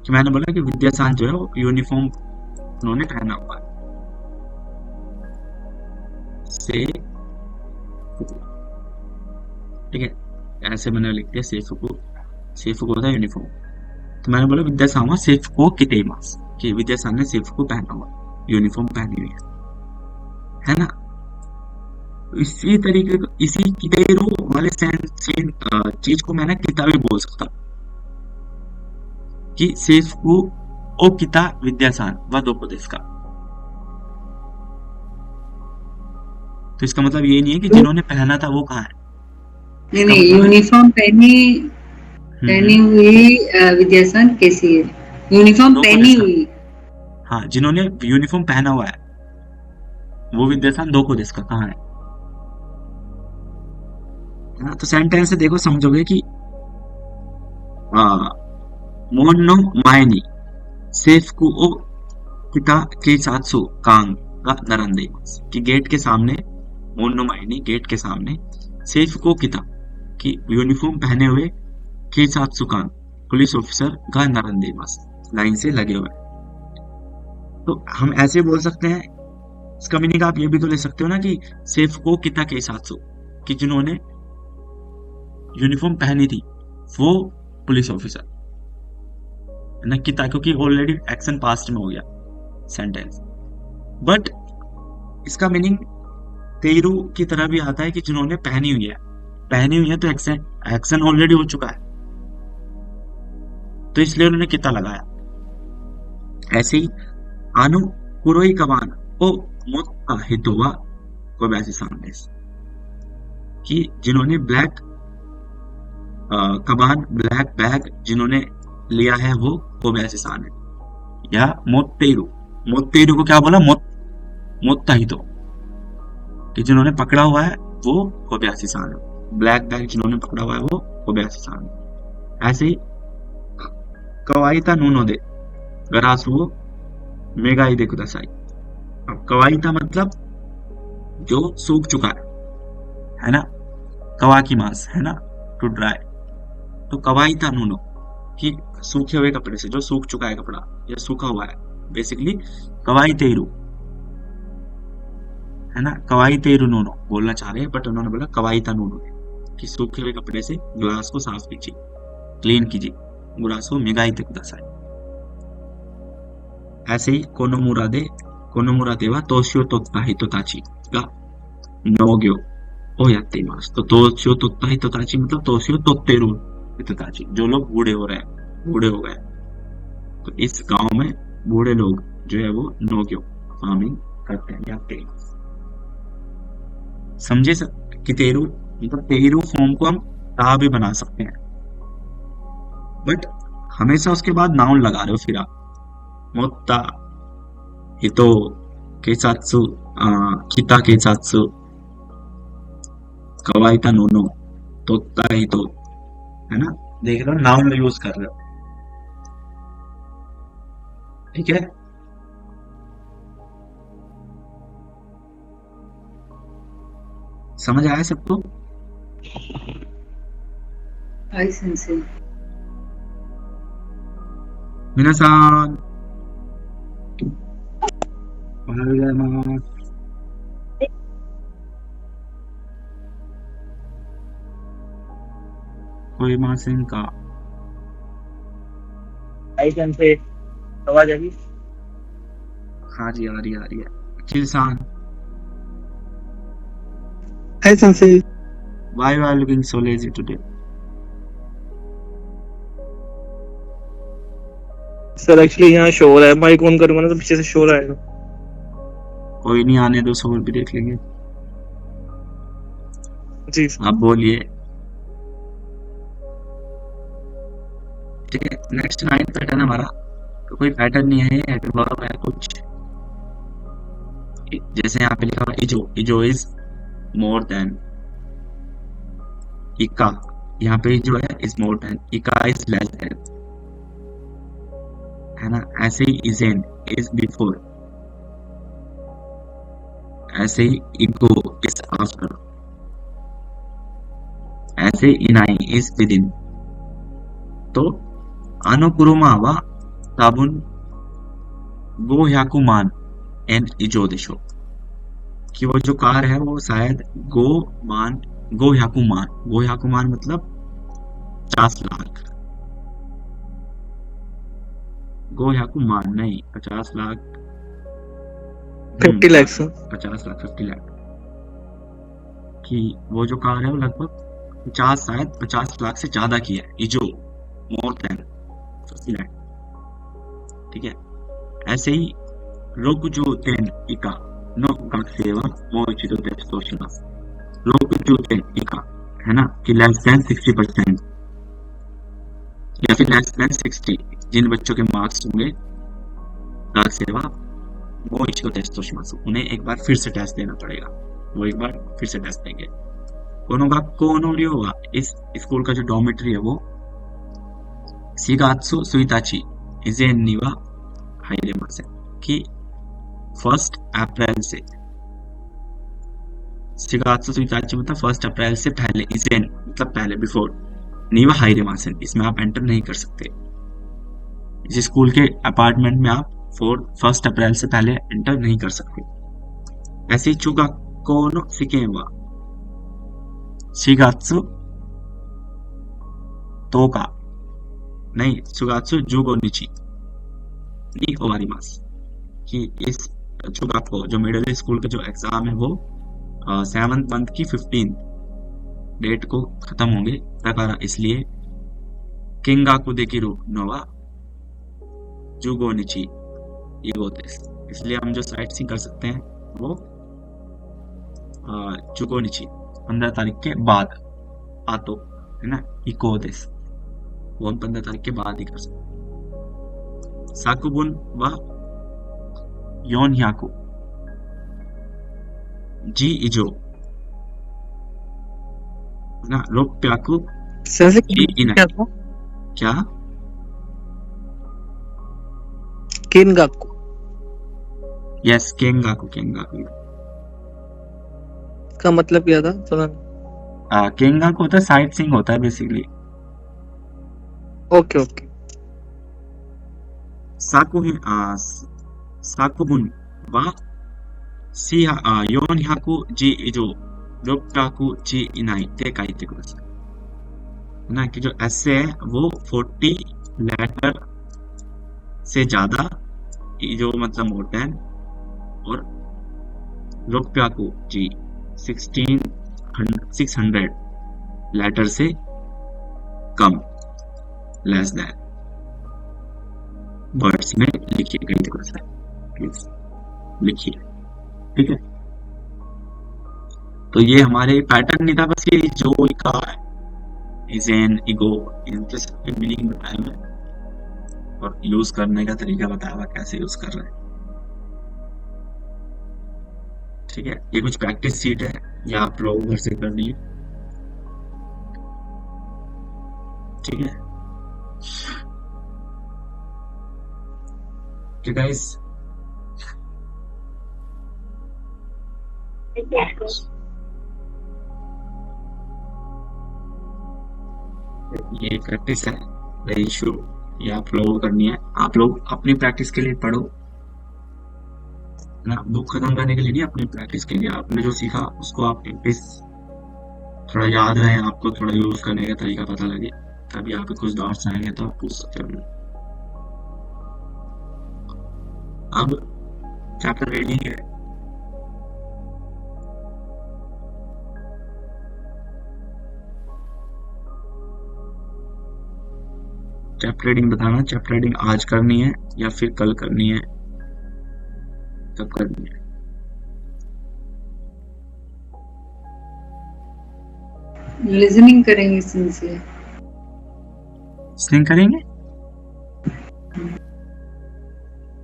कि मैंने बोला कि विद्यासांग जो है वो यूनिफॉर्म उन्होंने पहना हुआ है। ठीक है। ऐसे मैंने लिख दिया सेफ को था यूनिफॉर्म। तो मैंने बोला विद्यासान वा सेफ को कितेमास, कि विद्यासान ने सेफ को पहना हुआ, यूनिफॉर्म पहनी हुई है ना। इसी तरीके का, इसी कितेरो वाले सेम चीज को मैं ना किता भी बोल सकता हूँ, कि सेफ को ओ किता विद्यासान व दोको देस्का। तो इसका मतलब ये नहीं है कि जिन्होंने पहना था वो कहाँ है। नहीं नहीं, यूनिफॉर्म पहनी हुई विद्यासान कैसी है, यूनिफॉर्म पहनी हुई। हाँ, जिन्होंने यूनिफॉर्म पहना हुआ है वो विद्यासान दो को देस्का कहाँ है। तो सेंटेंस से देखो समझोगे कि मोनो मायनी सेफ को ओ किता के सात्सु कांग का नरंदे, कि गेट के सामने मोनो मायनी, गेट के सामने सेफ को किता कि यूनिफॉर्म पहने हुए के सात्सु कांग पुलिस ऑफिसर का नरंदे लाइन से लगे हुए। तो हम ऐसे बोल सकते हैं, इसका मीनिंग आप ये भी तो ले सकते हो ना कि सेफ को किता के सात्सु, कि जिन्होंने यूनिफॉर्म पहनी थी वो पुलिस ऑफिसर ना, किता क्योंकि ऑलरेडी एक्शन पास्ट में हो गया सेंटेंस। बट इसका मीनिंग तेरू की तरह भी आता है कि जिन्होंने पहनी हुई है तो एक्शन ऑलरेडी हो चुका है, तो इसलिए उन्होंने किता लगाया। ऐसे ही आनु कुरोई कबान ओ मोत्ता हितोवा को वैसे सामने, कि जिन्होंने ब्लैक कबान, ब्लैक बैग जिन्होंने लिया है वो कोबैसी सान है, या मोत्तेरू को क्या बोला, मोत्ता हितो, कि जिन्होंने पकड़ा हुआ है वो कोबैसी सान है, ब्लैक बैग जिन्होंने पकड़ा हुआ है वो कोबैसी सान है। ऐसे ही कवाईता नूनो दे गरासुओ मेगाई दे कुदासाई। अब कवाईता मतलब जो सूख चुका है ना, कवा की मांस है ना, टू ड्राई। तो कवाईता नूनो कि सूखे हुए कपड़े से, जो सूख चुका है कपड़ा या सूखा हुआ है, बेसिकली कवाई तेरू है ना, कवाई तेरू नूनो बोलना चाह रहे हैं बट उन्होंने बोला कवाईता नूनो, कि सूखे हुए कपड़े से ग्लास को साफ कीजिए, क्लीन कीजिए, ग्लास को मिगाई ते कुदासाई। ऐसे ही कोनो मुरादे वा तोशियो तोत्ता हितोताची गा नोग्यो ओ याते मास। तो तोशियो तोत्ता हितोताची मतलब तोशियो तोत्तेरू हितोताची, जो लोग बूढ़े हो गए। तो इस गांव में बूढ़े लोग जो है वो नोग्यो फार्मिंग करते हैं, याते मास। समझे कि तेरू मतलब तेरू फॉर्म को हम ता भी बना सकते हैं, बट हमेशा उसके बाद नाउन लगा रहे हो फिर आप, मोत्ता हितो केसात्सु किता केसात्सु कवाईता नोनो तोत्ता हितो, है ना, देख रहे हो नाउन यूज कर रहे हो, ठीक है। समझ आया सबको? आई सेंसे मिनासान ओहायोगोजाइमासु। कोई मासेन का आई सेंसे आवाज आ रही? हाँ जी, आ रही है। अखिल-सान, Hi Sensei. why you are looking so lazy today? Sir actually यहाँ शोर है, माइक ऑन करूंगा ना तो पीछे से शोर आएगा। कोई नहीं, आने दो, शोर भी देख लेंगे। जी आप बोलिए, ठीक है। नेक्स्ट 9 पैटर्न हमारा, तो कोई पैटर्न नहीं है, एडवर्ब है कुछ, जैसे यहाँ पे लिखा हुआ इजो इज मोर देन, इका यहाँ पे जो है इज मोर देन, इका इज लेस देन, है ना। ऐसे ही इजेन इज बिफोर, ऐसे ही इगो इज आफ्टर, ऐसे इनाई इज विद इन। तो अनुकुरुमा वा ताबुन गो याकुमान एन इजो देशो, कि वो जो कार है वो शायद गो मान गोह्याकुमान मतलब 50 लाख। गोह्याकुमान नहीं, 50 लाख। 50 lakhs 50 लाख, 50 लाख की वो जो कार है वो लगभग 50 लाख से ज्यादा की है, इजो मोर देन 50 लाख। ठीक है, ऐसे ही रोकुजोतेन इका नो गाक्से वा मोइचिदो टेस्ट तो शिमासु। रोकुजोतेन इका है ना, कि लेस देन 60% या फिर लेस देन 60, जिन बच्चों के मार्क्स होंगे गाक्से वा मोइचिदो टेस्ट तो शिमासु, उन्हें एक बार फिर से टेस्ट देना पड़ेगा, वो एक बार फिर से टेस्ट देंगे। कोनोगाक्को वा इस स्कूल का जो डॉर्मेटरी है वो 4月 1日 以前には入れませんकि 1 अप्रैल से 4月 1日 मतलब 1 अप्रैल से पहले, इजेन मतलब पहले, बिफोर, नीवा हाइरेमासन, इसमें आप एंटर नहीं कर सकते। इस स्कूल के अपार्टमेंट में आप 1 अप्रैल से पहले एंटर नहीं कर सकते। ऐसे ही चुगाक्को नो सिकेन वा 4月 10日नहीं 4月 15日に終わりますकि इस चुगाक्को जो मिडिल स्कूल का जो एग्जाम है वो 7th मंथ की 15 डेट को खत्म होंगे। दकारा इसलिए किंगाकु देकिरु नोवा 15 निची इगो देस, इसलिए हम जो साइट सीइंग कर सकते हैं वो 15 निची 15 तारीख के बाद आतो है ना, इको देस, वो हम 15 तारीख के बाद ही कर सकते हैं। साकुबुन व 400字以上ना 600 सेंसे字以内। क्या था? क्या? किनगाकू यस, केंगाकू का मतलब क्या था? सुना। केंगाकू होता है साइट सीइंग होता है बेसिकली। Okay okay. साकुबुन वा 400字以上600字以内って書いてくださいना, कि जो ऐसे है वो 40 लेटर से ज्यादा, जो मतलब मोर देन, और 600 जी 600 लेटर से कम, लेस देन वर्ड्स में लिखिए, कहीं देखो सर प्लीज लिखिए। ठीक है, तो ये हमारे पैटर्न नहीं था, बस ये जो का इजेन इगो इनके सबके मीनिंग बताए हैं और यूज करने का तरीका बताया हुआ कैसे यूज कर रहे हैं। ठीक है, ये कुछ प्रैक्टिस सीट है, ये आप लोग घर से करनी है। ठीक है, ठीक है गाइस, ये प्रैक्टिस है वेरी शुरू, ये आप लोगों को करनी है। आप लोग अपनी प्रैक्टिस के लिए पढ़ो ना, बुक खत्म करने के लिए नहीं, अपनी प्रैक्टिस के लिए। आपने जो सीखा उसको आप प्रैक्टिस थोड़ा याद रहे, आपको थोड़ा यूज करने का तरीका पता लगे, तभी आपके कुछ डाउट्स आएंगे तो आप पूछ सकते हो। अब चैप्टर रीडिंग है। चैप्टर रीडिंग बताना, चैप्टर रीडिंग आज करनी है या फिर कल करनी है, कब करनी है? लिसनिंग करेंगे सिंसियर, लिसनिंग करेंगे।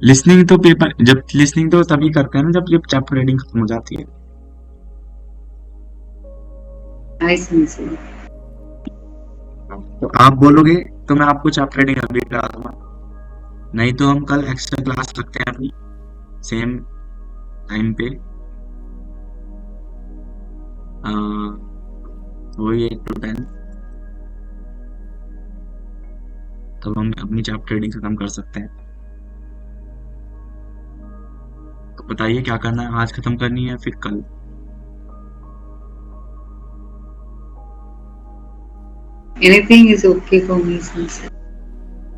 लिसनिंग तो पेपर, जब लिसनिंग तो तभी करते हैं ना जब चैप्टर रीडिंग खत्म हो जाती है। आई सिंसियर। तो आप बोलोगे तो मैं आपको चैप्टर रीडिंग अभी करा दूंगा, नहीं तो हम कल एक्स्ट्रा क्लास रखते हैं अपनी सेम टाइम पे, वही 8 to 10, तब हम अपनी चैप्टर रीडिंग खत्म कर सकते हैं। तो बताइए क्या करना है, आज खत्म करनी है फिर कल? Anything is okay for me, sensei.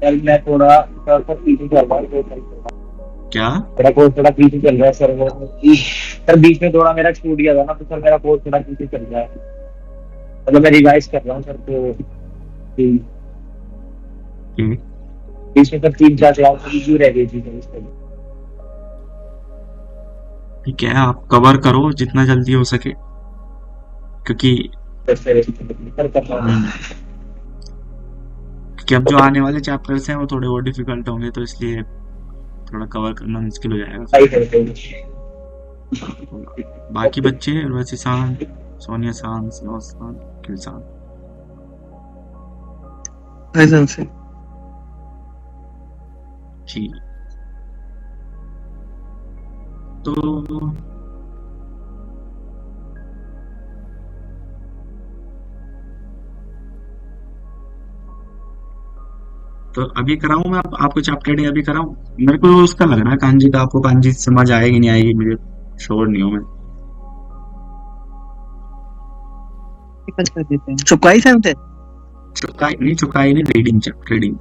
Sir मैं थोड़ा सर पर पीछे चल रहा हूँ, क्या? मेरा कोर्स थोड़ा पीछे चल रहा है सर। वो सर बीच में थोड़ा मेरा छूट गया था ना, तो सर मेरा कोर्स थोड़ा पीछे चल रहा है, मतलब मैं रिवाइज कर रहा हूँ सर। तो ठीक बीच में सर 3-4 क्लास क्यों रह गई थी सर इस तरह। ठीक है, आप कवर करो जितना जल्दी हो सके, क्योंकि सर करना क्योंकि अब जो आने वाले चैप्टर्स हैं वो थोड़े और डिफिकल्ट होंगे, तो इसलिए थोड़ा कवर करना मुश्किल हो जाएगा। सही करते हैं। बाकी बच्चे उर्वशी सान, सोनिया सान, सनोज सान, किलसान। हाय सर जी, तो अभी कराऊं मैं आपको चैप्टर डे अभी कराऊं? मेरे को उसका लग रहा है कांजी का, आपको कांजी समझ आएगी नहीं आएगी मुझे श्योर नहीं हूं मैं। कर देते हैं। चुकाई सर चुकाई नहीं, रीडिंग चैप्टर रीडिंग।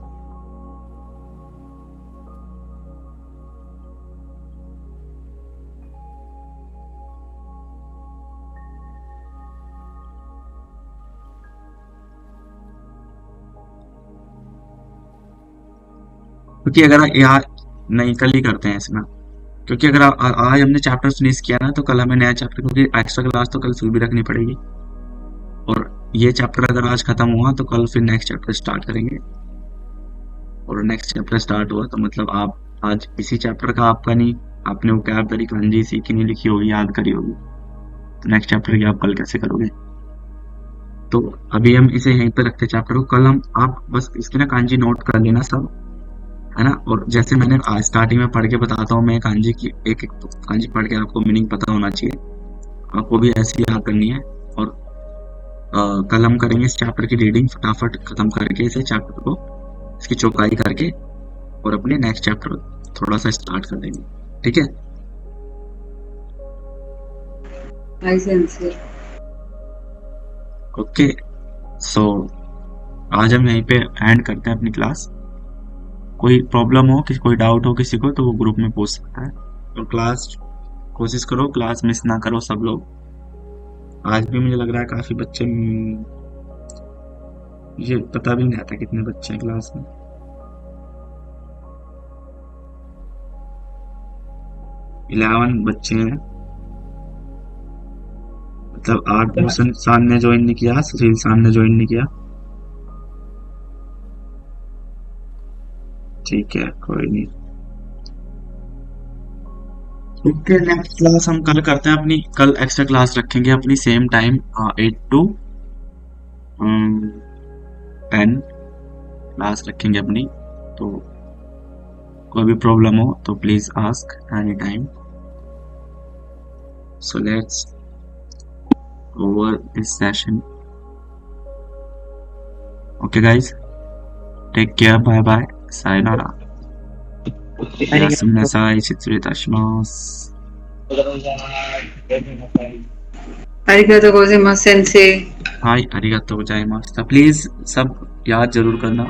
क्योंकि अगर यार नहीं, कल ही करते हैं इसमें, क्योंकि अगर आज हमने चैप्टर फिनिश किया ना तो कल हमें नया चैप्टर, क्योंकि एक्स्ट्रा क्लास तो कल फिर भी रखनी पड़ेगी, और ये चैप्टर अगर आज खत्म हुआ तो कल फिर नेक्स्ट चैप्टर स्टार्ट करेंगे, और नेक्स्ट चैप्टर स्टार्ट हुआ तो मतलब आप आज इसी चैप्टर का आपका नहीं, आपने वोकैबुलरी कांजी सीखी नहीं, लिखी होगी, याद करी होगी, तो नेक्स्ट चैप्टर की आप कल कैसे करोगे? तो अभी हम इसे यहीं पे रखते चैप्टर को, कल हम आप बस इसकी ना कांजी नोट कर लेना सब, है ना। और जैसे मैंने आज स्टार्टिंग में पढ़ के बताता हूँ मैं कांजी की, एक तो कांजी पढ़ के आपको मीनिंग पता होना चाहिए, आपको भी ऐसी याद करनी है। और कल हम करेंगे इस चैप्टर की रीडिंग फटाफट खत्म करके, इसे चैप्टर को इसकी चौकाई करके, और अपने नेक्स्ट चैप्टर थोड़ा सा स्टार्ट कर देंगे, ठीक है? ओके, सो आज हम यहीं पे एंड करते हैं अपनी क्लास। कोई प्रॉब्लम हो, कोई डाउट हो किसी को, तो वो ग्रुप में पूछ सकता है, और क्लास कोशिश करो क्लास मिस ना करो सब लोग। आज भी मुझे लग रहा है काफी बच्चे, ये पता भी नहीं आता कितने बच्चे हैं क्लास में। इलेवन बच्चे हैं, मतलब 8 भूषण सान ने ज्वाइन नहीं किया, सुशील सान ने ज्वाइन नहीं किया, ठीक है कोई नहीं। ओके, नेक्स्ट क्लास हम कल करते हैं अपनी, कल एक्स्ट्रा क्लास रखेंगे अपनी सेम टाइम 8 to 10 क्लास रखेंगे अपनी। तो कोई भी प्रॉब्लम हो तो please ask any time. So let's over this session. Okay guys, take care, bye bye, सायनारा। おやすみなさい。失礼いたします。 arigatou gozaimasu sensei। हाय, arigatou गोजाइमाsu। प्लीज सब याद जरूर करना।